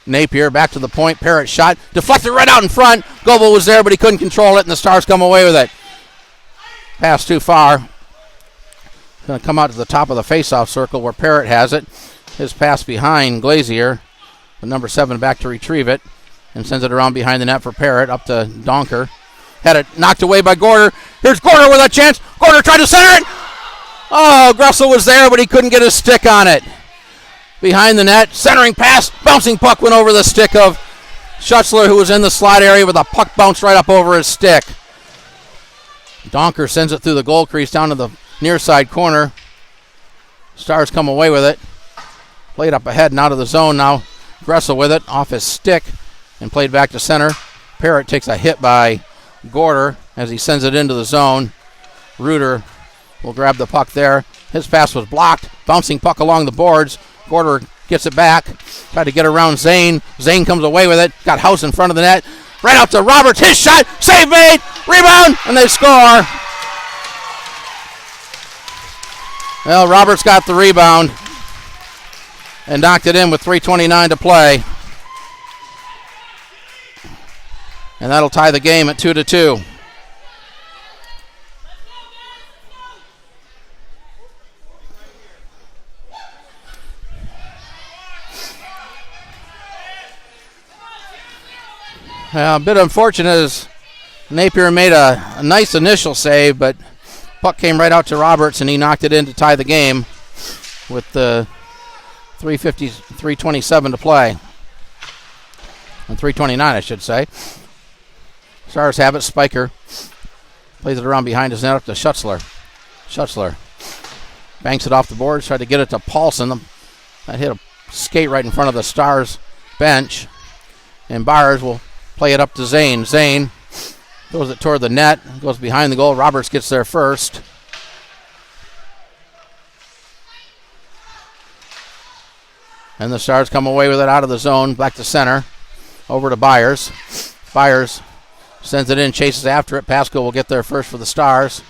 [SPEAKER 1] Napier. Back to the point. Parrott shot. Deflected right out in front. Goebel was there, but he couldn't control it, and the Stars come away with it. Pass too far. Going to come out to the top of the faceoff circle where Parrott has it. His pass behind Glazier. The number 7 back to retrieve it and sends it around behind the net for Parrott up to Donker. Had it knocked away by Gorder. Here's Gorder with a chance. Gorder tried to center it. Oh, Gressel was there, but he couldn't get his stick on it. Behind the net, centering pass. Bouncing puck went over the stick of Schutzler, who was in the slot area, with a puck bounced right up over his stick. Donker sends it through the goal crease down to the near side corner. Stars come away with it. Played up ahead and out of the zone now. Gressel with it off his stick and played back to center. Parrott takes a hit by Gorder as he sends it into the zone. Reuter will grab the puck there. His pass was blocked. Bouncing puck along the boards. Gorder gets it back. Tried to get around Zane. Zane comes away with it. Got House in front of the net. Right out to Roberts. His shot. Save made. Rebound. And they score. Well, Roberts got the rebound and knocked it in with 3:29 to play. And that'll tie the game at 2-2. A bit unfortunate as Napier made a nice initial save, but puck came right out to Roberts, and he knocked it in to tie the game with 3:27 to play. And 3:29, I should say. Stars have it. Spiker plays it around behind his net up to Schutzler. Schutzler banks it off the boards, tried to get it to Paulson. That hit a skate right in front of the Stars bench. And Byers will play it up to Zane. Zane throws it toward the net, goes behind the goal. Roberts gets there first. And the Stars come away with it out of the zone, back to center, over to Byers. Byers sends it in, chases after it. Pasco will get there first for the Stars.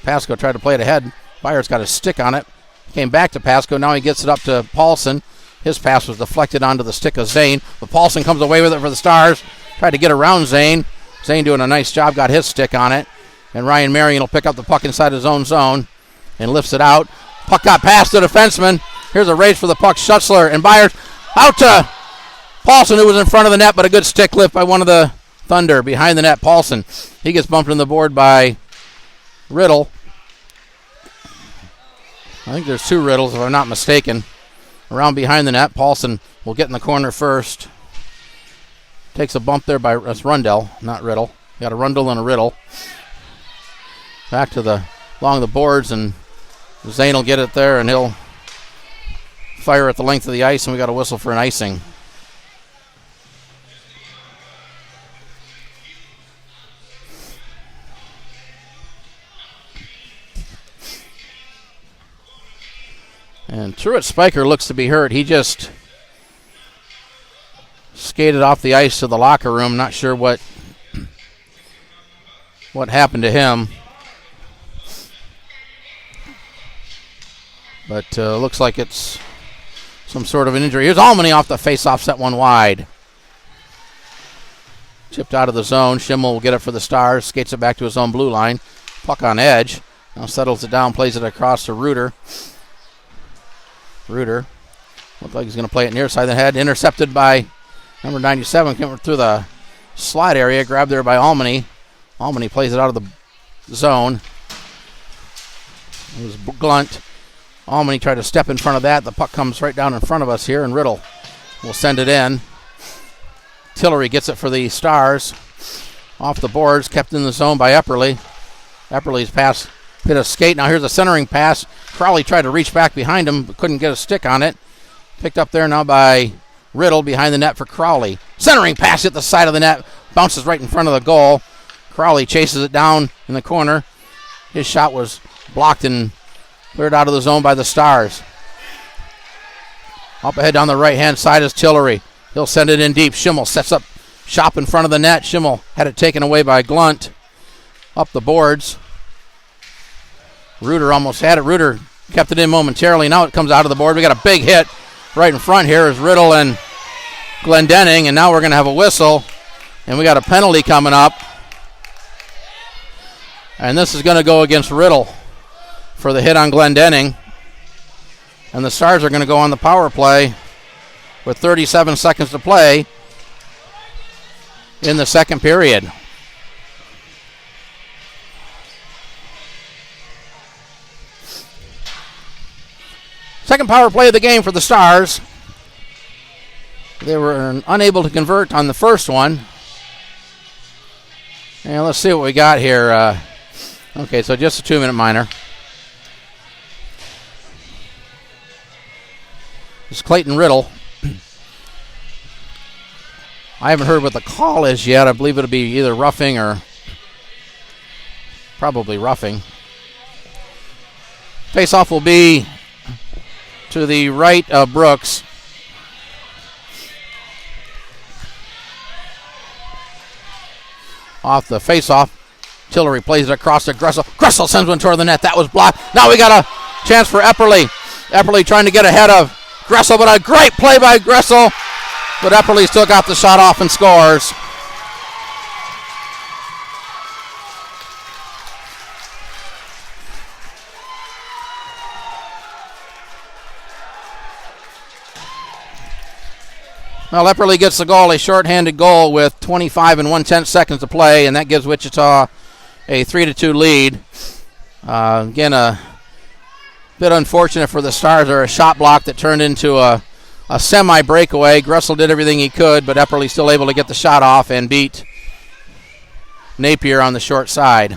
[SPEAKER 1] Pasco tried to play it ahead. Byers got a stick on it. Came back to Pasco. Now he gets it up to Paulson. His pass was deflected onto the stick of Zane. But Paulson comes away with it for the Stars. Tried to get around Zane. Zane doing a nice job, got his stick on it. And Ryan Marion will pick up the puck inside his own zone and lifts it out. Puck got past the defenseman. Here's a race for the puck. Schutzler and Byers out to Paulson, who was in front of the net, but a good stick lift by one of the Thunder behind the net. Paulson, he gets bumped on the board by Riddle. I think there's two Riddles, if I'm not mistaken. Around behind the net, Paulson will get in the corner first. Takes a bump there by Rundell, not Riddle. Got a Rundell and a Riddle. Back to along the boards, and Zane will get it there, and he'll fire at the length of the ice, and we got a whistle for an icing. And Truett Spiker looks to be hurt. He just skated off the ice to the locker room. Not sure what happened to him. But looks like it's some sort of an injury. Here's Almany off the face-off, set one wide. Chipped out of the zone. Schimmel will get it for the Stars. Skates it back to his own blue line. Puck on edge. Now settles it down, plays it across to Reuter. Reuter looks like he's going to play it near side of the head. Intercepted by number 97. Came through the slot area. Grabbed there by Almany. Almany plays it out of the zone. It was Glunt. Almany tried to step in front of that. The puck comes right down in front of us here, and Riddle will send it in. Tillery gets it for the Stars. Off the boards, kept in the zone by Epperly. Epperly's pass hit a skate. Now here's a centering pass. Crowley tried to reach back behind him, but couldn't get a stick on it. Picked up there now by Riddle behind the net for Crowley. Centering pass hit the side of the net. Bounces right in front of the goal. Crowley chases it down in the corner. His shot was blocked and cleared out of the zone by the Stars. Up ahead down the right-hand side is Tillery. He'll send it in deep. Schimmel sets up shop in front of the net. Schimmel had it taken away by Glunt. Up the boards. Reuter almost had it. Reuter kept it in momentarily. Now it comes out of the board. We got a big hit right in front here is Riddle and Glendenning, and now we're going to have a whistle, and we got a penalty coming up. And this is going to go against Riddle for the hit on Glendenning. And the Stars are going to go on the power play with 37 seconds to play in the second period. Second power play of the game for the Stars. They were unable to convert on the first one. And let's see what we got here. Okay, so just a 2-minute minor. It's Clayton Riddle. I haven't heard what the call is yet. I believe it'll be either roughing or probably roughing. Face-off will be to the right of Brooks. Off the face-off, Tillery plays it across to Gressel. Gressel sends one toward the net. That was blocked. Now we got a chance for Epperly. Epperly trying to get ahead of Gressel, but a great play by Gressel. But Epperly still got the shot off and scores. Well, Epperly gets the goal, a shorthanded goal with 25 and 1/10 seconds to play, and that gives Wichita a 3-2 lead. Again, a bit unfortunate for the Stars, or a shot block that turned into a semi-breakaway. Gressel did everything he could, but Epperly still able to get the shot off and beat Napier on the short side.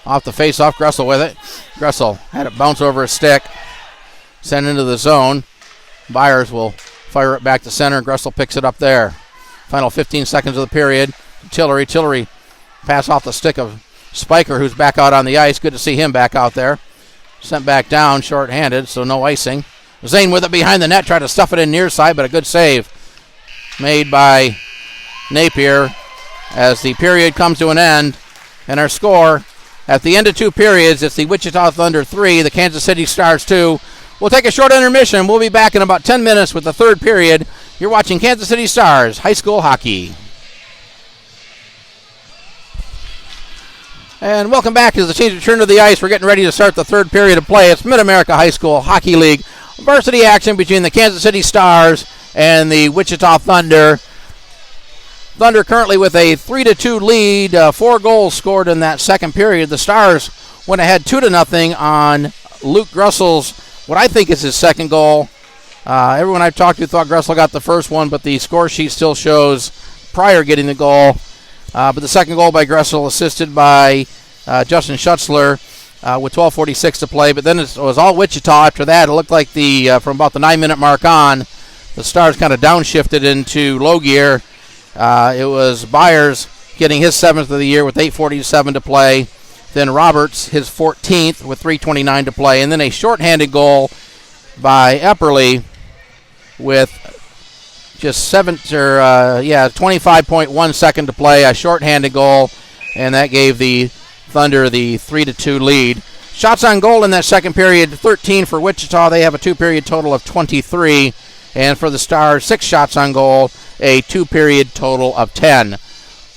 [SPEAKER 1] Off the face-off, Gressel with it. Gressel had it bounce over his stick, send into the zone. Byers will fire it back to center. Gressel picks it up there. Final 15 seconds of the period. Tillery pass off the stick of Spiker, who's back out on the ice. Good to see him back out there. Sent back down, short-handed, so no icing. Zane with it behind the net, tried to stuff it in near side, but a good save made by Napier as the period comes to an end. And our score at the end of 2 periods, it's the Wichita Thunder 3, the Kansas City Stars 2. We'll take a short intermission. We'll be back in about 10 minutes with the third period. You're watching Kansas City Stars High School Hockey. And welcome back as the teams return to the ice. We're getting ready to start the third period of play. It's Mid-America High School Hockey League varsity action between the Kansas City Stars and the Wichita Thunder. Thunder currently with a 3-2 lead, 4 goals scored in that second period. The Stars went ahead 2-0 on Luke Gressel's, what I think is his second goal. Everyone I've talked to thought Gressel got the first one, but the score sheet still shows Pryor getting the goal. But the second goal by Gressel, assisted by Justin Schutzler with 12:46 to play. But then it was all Wichita after that. It looked like from about the 9-minute mark on, the Stars kind of downshifted into low gear. It was Byers getting his 7th of the year with 8:47 to play. Then Roberts, his 14th with 3:29 to play. And then a shorthanded goal by Epperly with just 25.1 second to play, a shorthanded goal, and that gave the Thunder the 3-2 lead. Shots on goal in that second period, 13 for Wichita. They have a 2-period total of 23. And for the Stars, 6 shots on goal, a 2-period total of 10.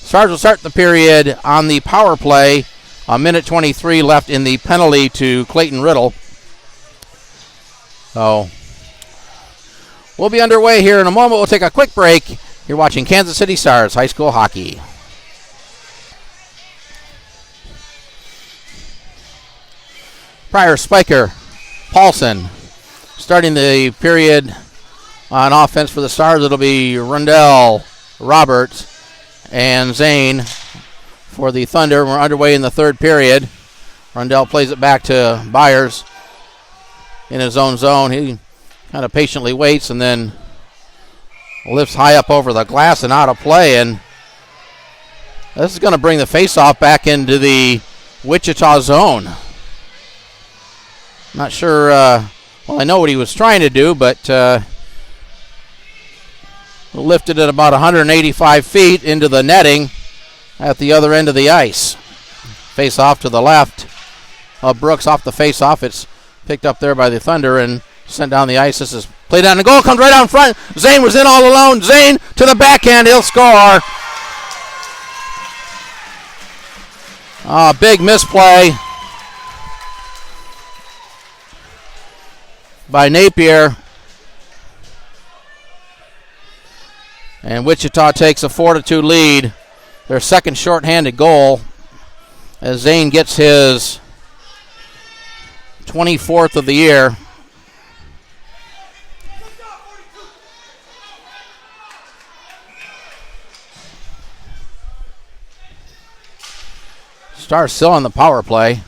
[SPEAKER 1] Stars will start the period on the power play. A minute 23 left in the penalty to Clayton Riddle. So we'll be underway here in a moment. We'll take a quick break. You're watching Kansas City Stars High School Hockey. Pryor, Spiker, Paulson. Starting the period on offense for the Stars, it'll be Rundell, Roberts, and Zane. For the Thunder, we're underway in the third period. Rundell plays it back to Byers in his own zone. He kind of patiently waits and then lifts high up over the glass and out of play. And this is going to bring the faceoff back into the Wichita zone. Not sure, well, I know what he was trying to do, but lifted it about 185 feet into the netting at the other end of the ice. Face off to the left of Brooks off the face off. It's picked up there by the Thunder and sent down the ice. This is played down. The goal comes right out in front. Zane was in all alone. Zane to the backhand. He'll score. Big misplay by Napier. And Wichita takes a 4-2 lead. Their second shorthanded goal as Zane gets his 24th of the year. Stars still on the power play.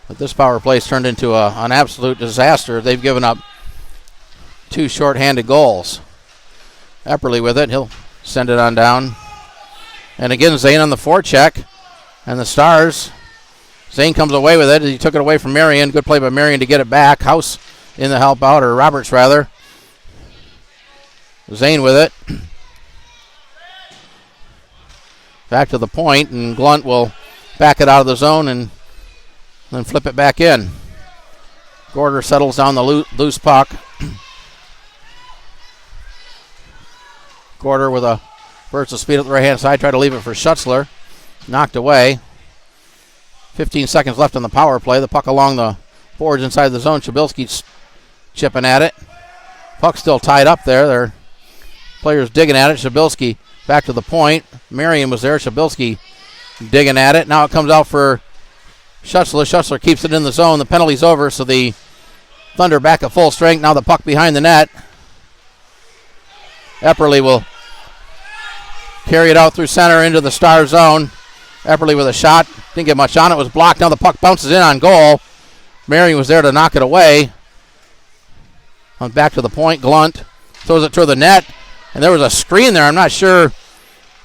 [SPEAKER 1] But this power play has turned into an absolute disaster. They've given up 2 shorthanded goals. Epperly with it. He'll send it on down. And again, Zane on the forecheck. And the Stars, Zane comes away with it. He took it away from Marion. Good play by Marion to get it back. House in the help out, or Roberts rather. Zane with it. Back to the point, and Glunt will back it out of the zone and then flip it back in. Gorder settles down the loose puck. Gorder with a burst of speed up the right-hand side. Tried to leave it for Schutzler. Knocked away. 15 seconds left on the power play. The puck along the boards inside the zone. Shabilski chipping at it. Puck still tied up there. Their players digging at it. Shabilsky back to the point. Marion was there. Shabilsky digging at it. Now it comes out for Schutzler. Schutzler keeps it in the zone. The penalty's over, so the Thunder back at full strength. Now the puck behind the net. Epperly will carry it out through center into the Star zone. Epperly with a shot. Didn't get much on it. Was blocked. Now the puck bounces in on goal. Marion was there to knock it away. On back to the point. Glunt throws it toward the net. And there was a screen there. I'm not sure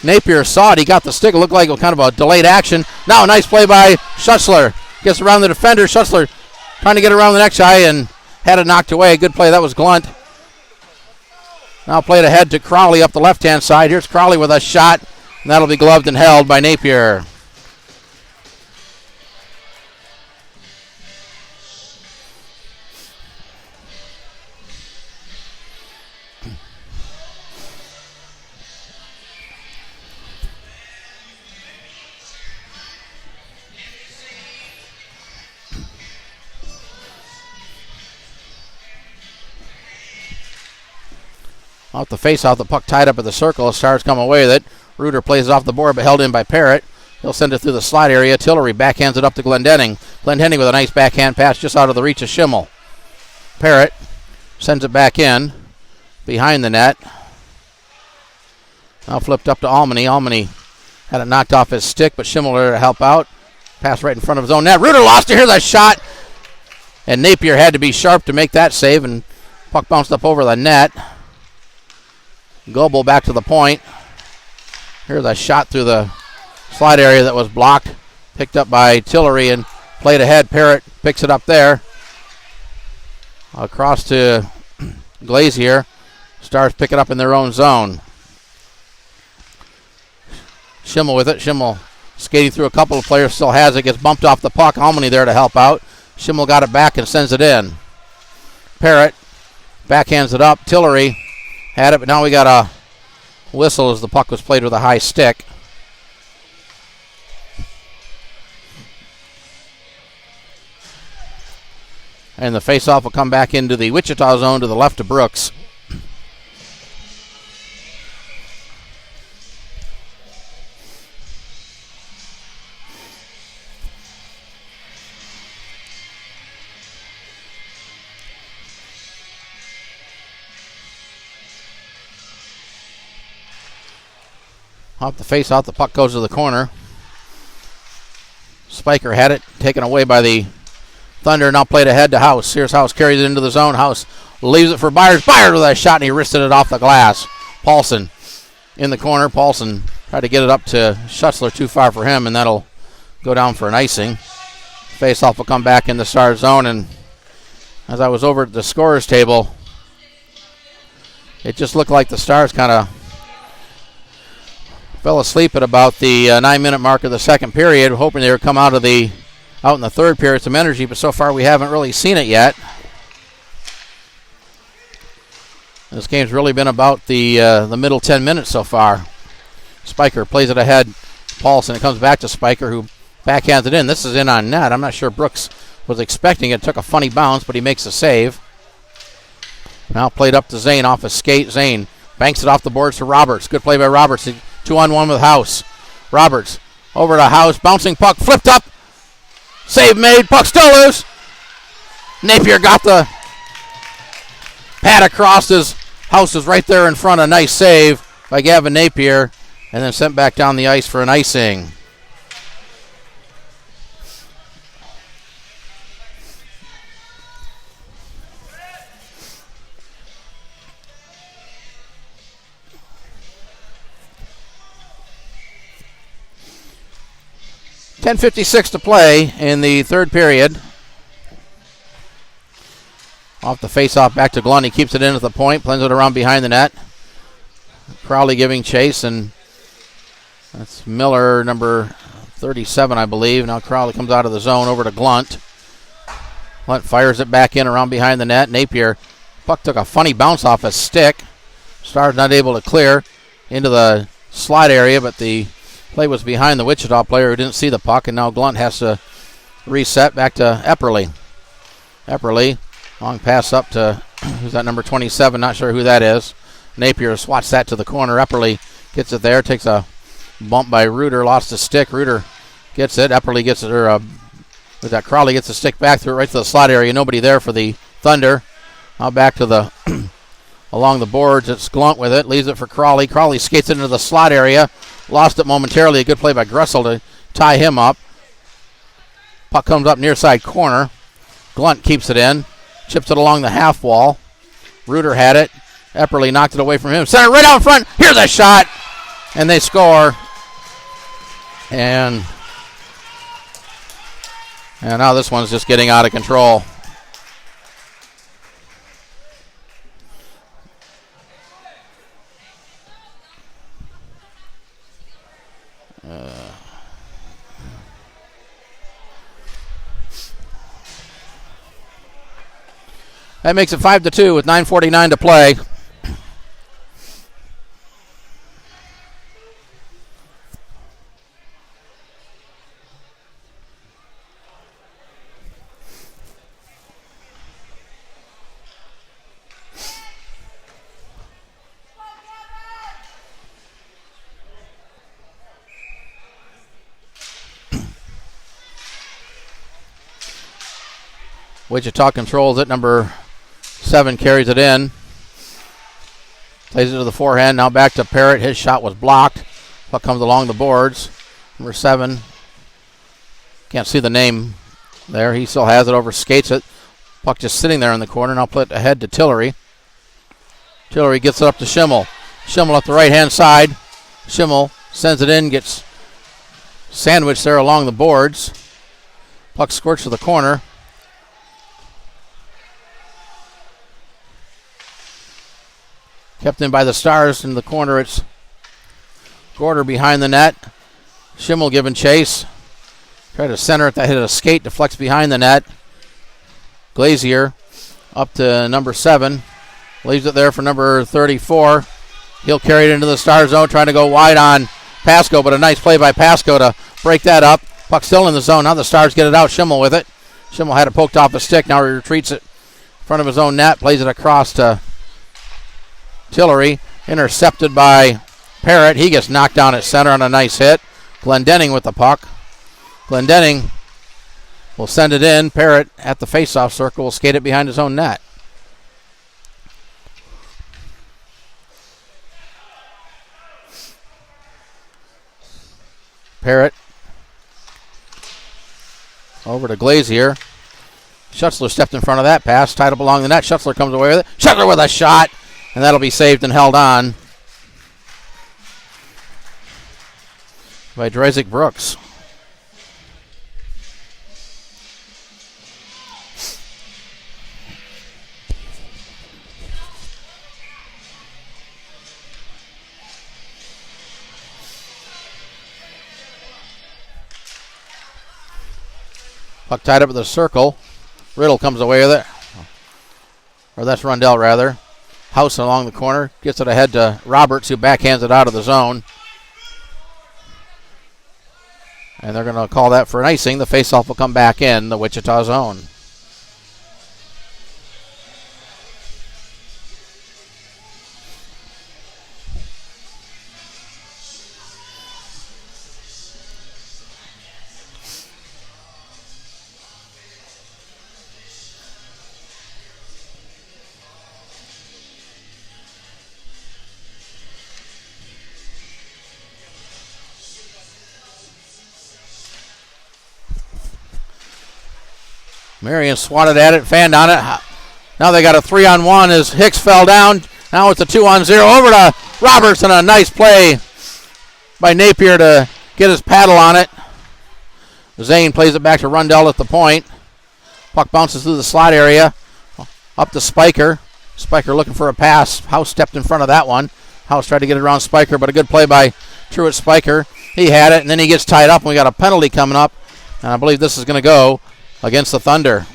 [SPEAKER 1] Napier saw it. He got the stick. It looked like it was kind of a delayed action. Now a nice play by Schutzler. Gets around the defender. Schutzler trying to get around the next guy and had it knocked away. Good play. That was Glunt. Now played ahead to Crowley up the left-hand side. Here's Crowley with a shot. And that'll be gloved and held by Napier. Off the face-off, the puck tied up at the circle. Stars come away with it. Reuter plays it off the board, but held in by Parrott. He'll send it through the slide area. Tillery backhands it up to Glendenning. Glendenning with a nice backhand pass just out of the reach of Schimmel. Parrott sends it back in behind the net. Now flipped up to Almany. Almany had it knocked off his stick, but Schimmel there to help out. Pass right in front of his own net. Reuter lost it. Here's a shot. And Napier had to be sharp to make that save, and puck bounced up over the net. Goebel back to the point. Here's a shot through the slide area that was blocked. Picked up by Tillery and played ahead. Parrott picks it up there. Across to Glazier. Stars pick it up in their own zone. Schimmel with it. Schimmel skating through a couple of players. Still has it. Gets bumped off the puck. Almany there to help out. Schimmel got it back and sends it in. Parrott backhands it up. Tillery had it, but now we got a whistle as the puck was played with a high stick. And the faceoff will come back into the Wichita zone to the left of Brooks. Off the face-off, the puck goes to the corner. Spiker had it, taken away by the Thunder, now played ahead to House. Here's House, carries it into the zone. House leaves it for Byers. Byers with that shot, and he wristed it off the glass. Paulson in the corner. Paulson tried to get it up to Schutzler, too far for him, and that'll go down for an icing. Face-off will come back in the Stars zone, and as I was over at the scorer's table, it just looked like the Stars kind of fell asleep at about the 9-minute mark of the second period, hoping they would come out in the third period some energy, but so far we haven't really seen it yet. This game's really been about the middle 10 minutes so far. Spiker plays it ahead. Paulson, it comes back to Spiker, who backhands it in. This is in on net. I'm not sure Brooks was expecting it. Took a funny bounce, but he makes a save. Now played up to Zane off his skate. Zane banks it off the boards to Roberts. Good play by Roberts. 2-on-1 with House. Roberts over to House. Bouncing puck. Flipped up. Save made. Puck still loose. Napier got the pad across. His House is right there in front. A nice save by Gavin Napier. And then sent back down the ice for an icing. .10:56 to play in the third period. Off the face-off, back to Glunt. He keeps it in at the point, plays it around behind the net. Crowley giving chase, and that's Miller, number 37, I believe. Now Crowley comes out of the zone over to Glunt. Glunt fires it back in around behind the net. Napier, puck took a funny bounce off his stick. Stars not able to clear into the slide area, but the play was behind the Wichita player who didn't see the puck, and now Glunt has to reset back to Epperly. Epperly Long pass up to, who's that, number 27? Not sure who that is. Napier swats that to the corner. Epperly gets it there. Takes a bump by Reuter. Lost a stick. Reuter gets it. Epperly gets it. Crawley gets the stick back through right to the slot area. Nobody there for the Thunder. Now back to the along the boards. It's Glunt with it. Leaves it for Crawley. Crawley skates into the slot area. Lost it momentarily. A good play by Gressel to tie him up. Puck comes up near side corner. Glunt keeps it in. Chips it along the half wall. Reuter had it. Epperly knocked it away from him. Center right out front. Here's a shot. And they score. And now this one's just getting out of control. That makes it 5-2 with 9:49 to play. Wichita controls it. Number 7 carries it in. Plays it to the forehand. Now back to Parrott. His shot was blocked. Puck comes along the boards. Number 7. Can't see the name there. He still has it over. Skates it. Puck just sitting there in the corner. Now put it ahead to Tillery. Tillery gets it up to Schimmel. Schimmel up the right-hand side. Schimmel sends it in. Gets sandwiched there along the boards. Puck squirts to the corner. Kept in by the Stars in the corner. It's Gorder behind the net. Schimmel giving chase. Try to center it. That hit a skate. Deflects behind the net. Glazier up to number 7. Leaves it there for number 34. He'll carry it into the Star zone. Trying to go wide on Pasco, but a nice play by Pasco to break that up. Puck still in the zone. Now the Stars get it out. Schimmel with it. Schimmel had it poked off a stick. Now he retreats it in front of his own net. Plays it across to Tillery, intercepted by Parrott. He gets knocked down at center on a nice hit. Glendenning with the puck. Glendenning will send it in. Parrott at the faceoff circle will skate it behind his own net. Parrott over to Glazier. Schutzler stepped in front of that pass, tied up along the net. Schutzler comes away with it. Schutzler with a shot. And that'll be saved and held on by Drezik Brooks. Puck tied up at the circle. Riddle comes away with it. Or that's Rundell, rather. House along the corner. Gets it ahead to Roberts, who backhands it out of the zone. And they're going to call that for an icing. The faceoff will come back in the Wichita zone. Marion swatted at it, fanned on it. Now they got a 3-on-1 as Hicks fell down. Now it's a 2-on-0 over to Roberts, and a nice play by Napier to get his paddle on it. Zane plays it back to Rundell at the point. Puck bounces through the slot area. Up to Spiker. Spiker looking for a pass. House stepped in front of that one. House tried to get it around Spiker, but a good play by Truett Spiker. He had it, and then he gets tied up, and we got a penalty coming up. And I believe this is going to go against the Thunder.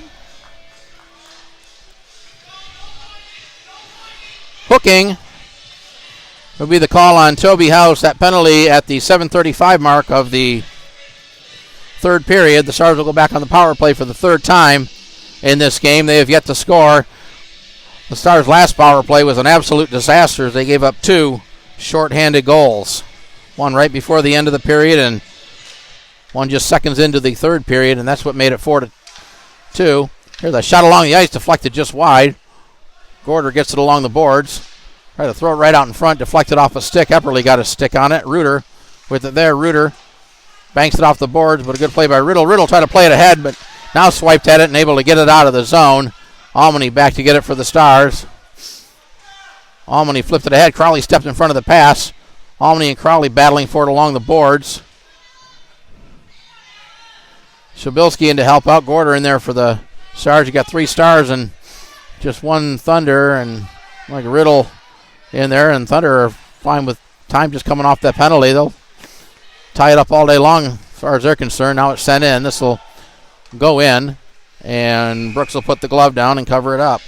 [SPEAKER 1] Hooking would be the call on Toby House. That penalty at the 7:35 mark of the third period. The Stars will go back on the power play for the third time. in this game. They have yet to score. The Stars' last power play was an absolute disaster. They gave up 2 shorthanded goals. One right before the end of the period and one just seconds into the third period, and that's what made it 4-2. Here's a shot along the ice, deflected just wide. Gorder gets it along the boards. Tried to throw it right out in front, deflected off a stick. Epperly got a stick on it. Reuter with it there. Reuter banks it off the boards, but a good play by Riddle. Riddle tried to play it ahead, but now swiped at it and able to get it out of the zone. Almany back to get it for the Stars. Almany flipped it ahead. Crowley stepped in front of the pass. Almany and Crowley battling for it along the boards. Shabilsky in to help out. Gorder in there for the Stars. You got 3 Stars and just 1 Thunder, and like Riddle in there, and Thunder are fine with time just coming off that penalty. They'll tie it up all day long as far as they're concerned. Now it's sent in. This will go in, and Brooks will put the glove down and cover it up.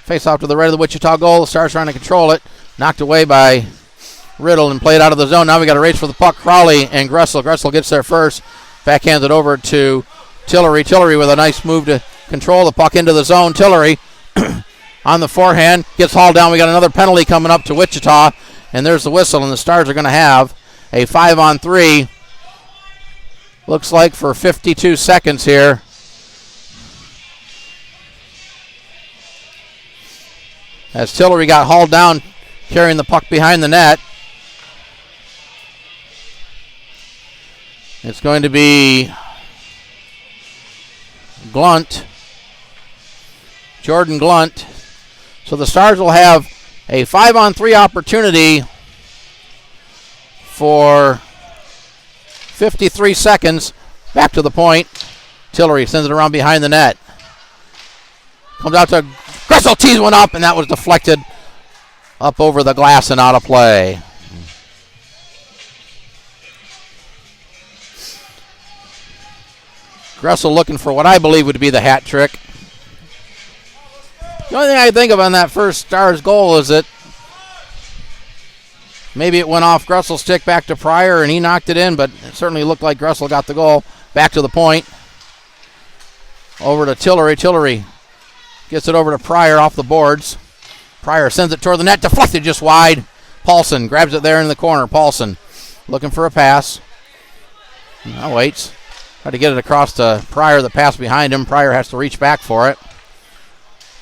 [SPEAKER 1] Face off to the right of the Wichita goal. The Stars trying to control it. Knocked away by Riddle and played out of the zone. Now we got a race for the puck. Crowley and Gressel. Gressel gets there first. Backhands it over to Tillery. Tillery with a nice move to control the puck into the zone. Tillery on the forehand. Gets hauled down. We got another penalty coming up to Wichita. And there's the whistle. And the Stars are going to have a 5-on-3. Looks like for 52 seconds here. As Tillery got hauled down, carrying the puck behind the net. It's going to be Glunt, Jordan Glunt. So the Stars will have a 5-on-3 opportunity for 53 seconds. Back to the point. Tillery sends it around behind the net. Comes out to Gressel, tees one up, and that was deflected up over the glass and out of play. Gressel looking for what I believe would be the hat trick. The only thing I think of on that first Stars goal is that maybe it went off Gressel's stick back to Pryor and he knocked it in, but it certainly looked like Gressel got the goal. Back to the point. Over to Tillery. Tillery gets it over to Pryor off the boards. Pryor sends it toward the net, deflected just wide. Paulson grabs it there in the corner. Paulson looking for a pass. Now waits. Try to get it across to Pryor. The pass behind him. Pryor has to reach back for it.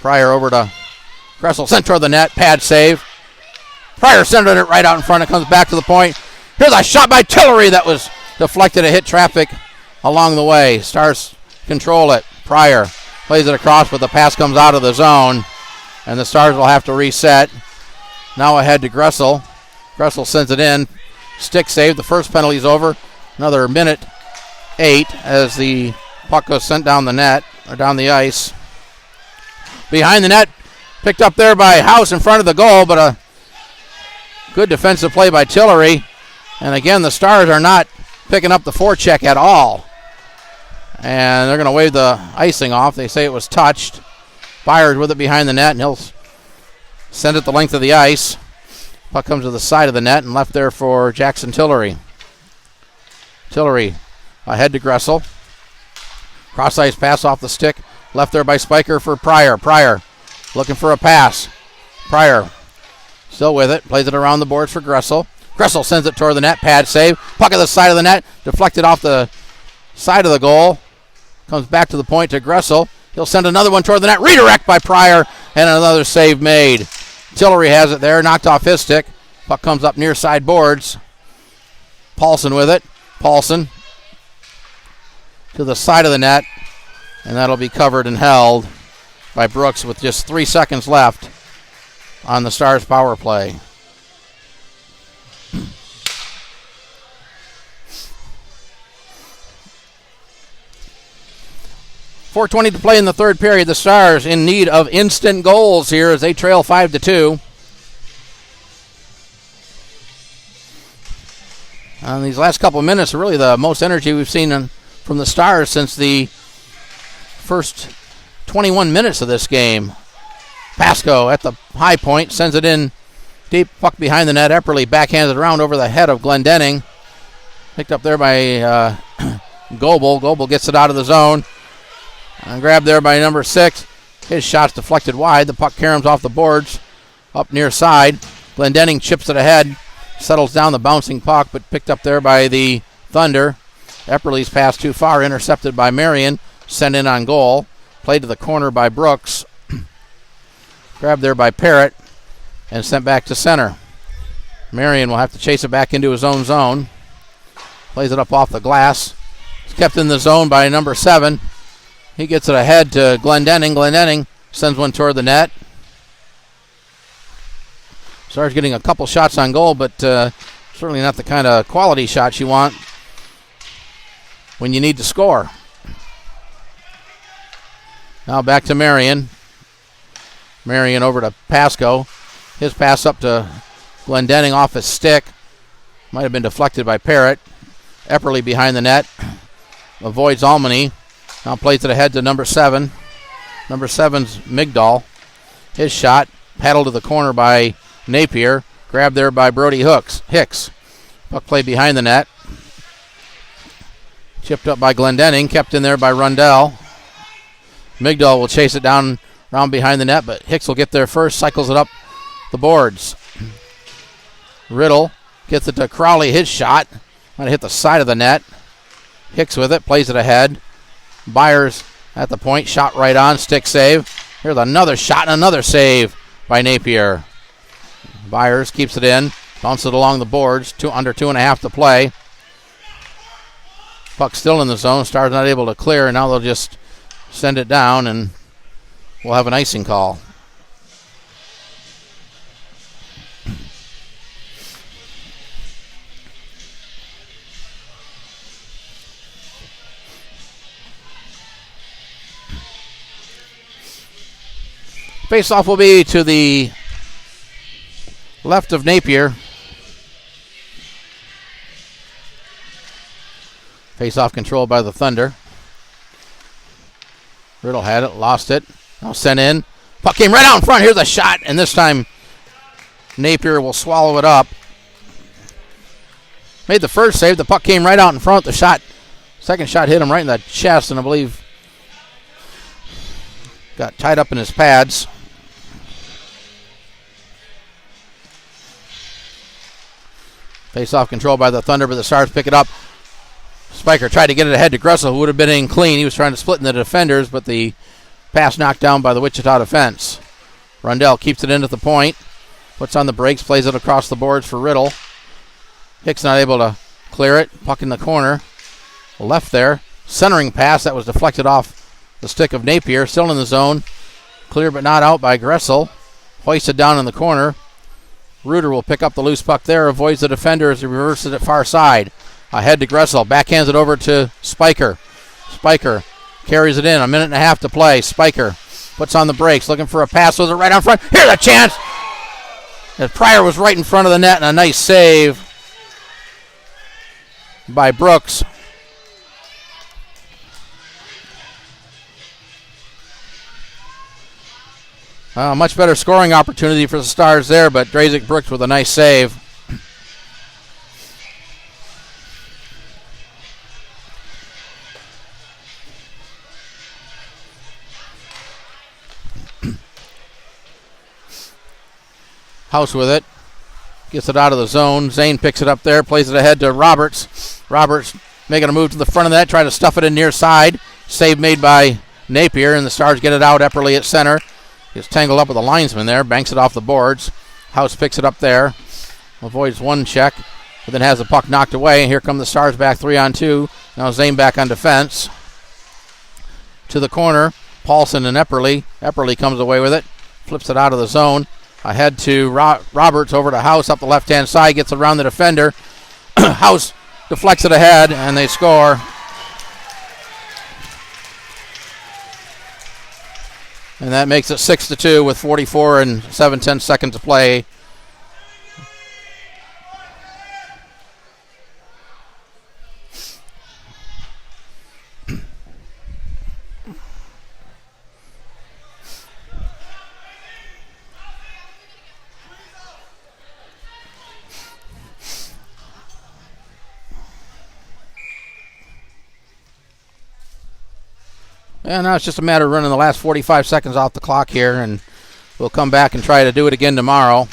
[SPEAKER 1] Pryor over to Gressel. Sent toward the net. Pad save. Pryor centered it right out in front. It comes back to the point. Here's a shot by Tillery that was deflected. It hit traffic along the way. Stars control it. Pryor plays it across, but the pass comes out of the zone, and the Stars will have to reset. Now ahead to Gressel. Gressel sends it in. Stick save. The first penalty's over. Another minute 8 as the puck goes sent down the net, or down the ice. Behind the net, picked up there by House in front of the goal, but a good defensive play by Tillery. And again, the Stars are not picking up the forecheck at all. And they're going to wave the icing off. They say it was touched. Byers with it behind the net, and he'll send it the length of the ice. Puck comes to the side of the net and left there for Jackson Tillery. Tillery ahead to Gressel. Cross ice pass off the stick. Left there by Spiker for Pryor. Pryor looking for a pass. Pryor still with it. Plays it around the boards for Gressel. Gressel sends it toward the net. Pad save. Puck at the side of the net. Deflected off the side of the goal. Comes back to the point to Gressel. He'll send another one toward the net. Redirect by Pryor. And another save made. Tillery has it there. Knocked off his stick. Puck comes up near side boards. Paulson with it. Paulson to the side of the net. And that'll be covered and held by Brooks with just 3 seconds left on the Stars power play. .420 to play in the third period. The Stars in need of instant goals here as they trail 5-2. These last couple of minutes are really the most energy we've seen from the Stars since the first 21 minutes of this game. Pasco at the high point sends it in deep, puck behind the net. Epperly backhands it around over the head of Glendenning. Picked up there by Goebel. Goebel gets it out of the zone. Grabbed there by number 6. His shot's deflected wide. The puck caroms off the boards up near side. Glendenning chips it ahead. Settles down the bouncing puck, but picked up there by the Thunder. Epperly's pass too far, intercepted by Marion. Sent in on goal. Played to the corner by Brooks. Grabbed there by Parrott. And sent back to center. Marion will have to chase it back into his own zone. Plays it up off the glass. It's kept in the zone by number 7. He gets it ahead to Glendenning. Glendenning sends one toward the net. Stars getting a couple shots on goal, but certainly not the kind of quality shots you want when you need to score. Now back to Marion. Marion over to Pasco. His pass up to Glendenning off his stick. Might have been deflected by Parrott. Epperly behind the net. Avoids Almany. Now plays it ahead to number 7. Number 7's Migdal. His shot paddled to the corner by Napier. Grabbed there by Brody Hicks. Puck played behind the net. Chipped up by Glendenning. Kept in there by Rundell. Migdal will chase it down around behind the net, but Hicks will get there first. Cycles it up the boards. Riddle gets it to Crowley. His shot might have hit the side of the net. Hicks with it. Plays it ahead. Byers at the point. Shot right on. Stick save. Here's another shot and another save by Napier. Byers keeps it in. Bounces it along the boards. Under 2.5 to play. Puck still in the zone. Stars not able to clear, and now they'll just send it down, and we'll have an icing call. Face-off will be to the left of Napier. Face-off controlled by the Thunder. Riddle had it, lost it. Now sent in. Puck came right out in front. Here's a shot, and this time Napier will swallow it up. Made the first save. The puck came right out in front. The shot, second shot hit him right in the chest, and I believe got tied up in his pads. Face-off controlled by the Thunder, but the Stars pick it up. Spiker tried to get it ahead to Gressel, who would have been in clean. He was trying to split in the defenders, but the pass knocked down by the Wichita defense. Rundell keeps it in at the point. Puts on the brakes, plays it across the boards for Riddle. Hicks not able to clear it. Puck in the corner. Left there. Centering pass that was deflected off the stick of Napier. Still in the zone. Clear but not out by Gressel. Hoisted down in the corner. Reuter will pick up the loose puck there. Avoids the defender as he reverses it far side. Ahead to Gressel. Backhands it over to Spiker. Spiker carries it in. 1.5 to play. Spiker puts on the brakes. Looking for a pass. Throws it right out front. Here's a chance. As Pryor was right in front of the net, and a nice save by Brooks. Much better scoring opportunity for the Stars there, but Drazik Brooks with a nice save. House with it. Gets it out of the zone. Zane picks it up there. Plays it ahead to Roberts. Roberts making a move to the front of that. Trying to stuff it in near side. Save made by Napier, and the Stars get it out. Epperly at center. Gets tangled up with a linesman there. Banks it off the boards. House picks it up there. Avoids one check, but then has the puck knocked away. And here come the Stars back 3-on-2. Now Zane back on defense. To the corner. Paulson and Epperly. Epperly comes away with it. Flips it out of the zone. Ahead to Roberts, over to House up the left-hand side, gets around the defender. House deflects it ahead, and they score. And that makes it 6-2 with 44 and 7/10 seconds to play. And now it's just a matter of running the last 45 seconds off the clock here, and we'll come back and try to do it again tomorrow.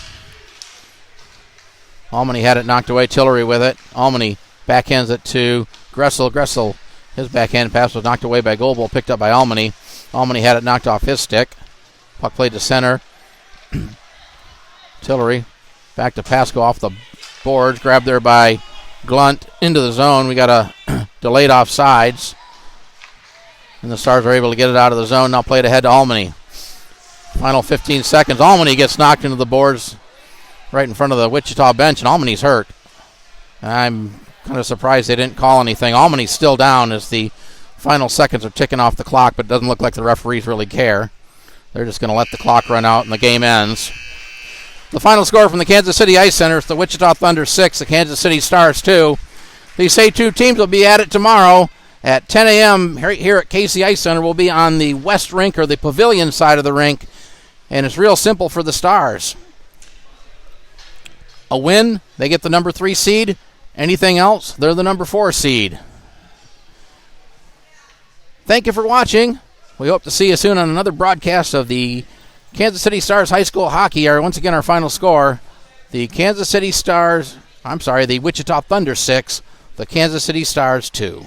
[SPEAKER 1] Almany had it knocked away. Tillery with it. Almany backhands it to Gressel. Gressel, his backhand pass was knocked away by Goebel, picked up by Almany. Almany had it knocked off his stick. Puck played to center. Tillery back to Pasco off the boards. Grabbed there by Glunt into the zone. We got a delayed offsides. And the Stars are able to get it out of the zone. Now played ahead to Almany. Final 15 seconds. Almany gets knocked into the boards right in front of the Wichita bench, and Almany's hurt. I'm kind of surprised they didn't call anything. Almany's still down as the final seconds are ticking off the clock, but it doesn't look like the referees really care. They're just going to let the clock run out and the game ends. The final score from the Kansas City Ice Center is the Wichita Thunder 6, the Kansas City Stars 2. These same two teams will be at it tomorrow at 10 a.m. here at Casey Ice Center. We'll be on the west rink, or the pavilion side of the rink, and it's real simple for the Stars. A win, they get the number 3 seed. Anything else, they're the number 4 seed. Thank you for watching. We hope to see you soon on another broadcast of the Kansas City Stars High School Hockey. Once again, our final score, the Wichita Thunder 6, the Kansas City Stars 2.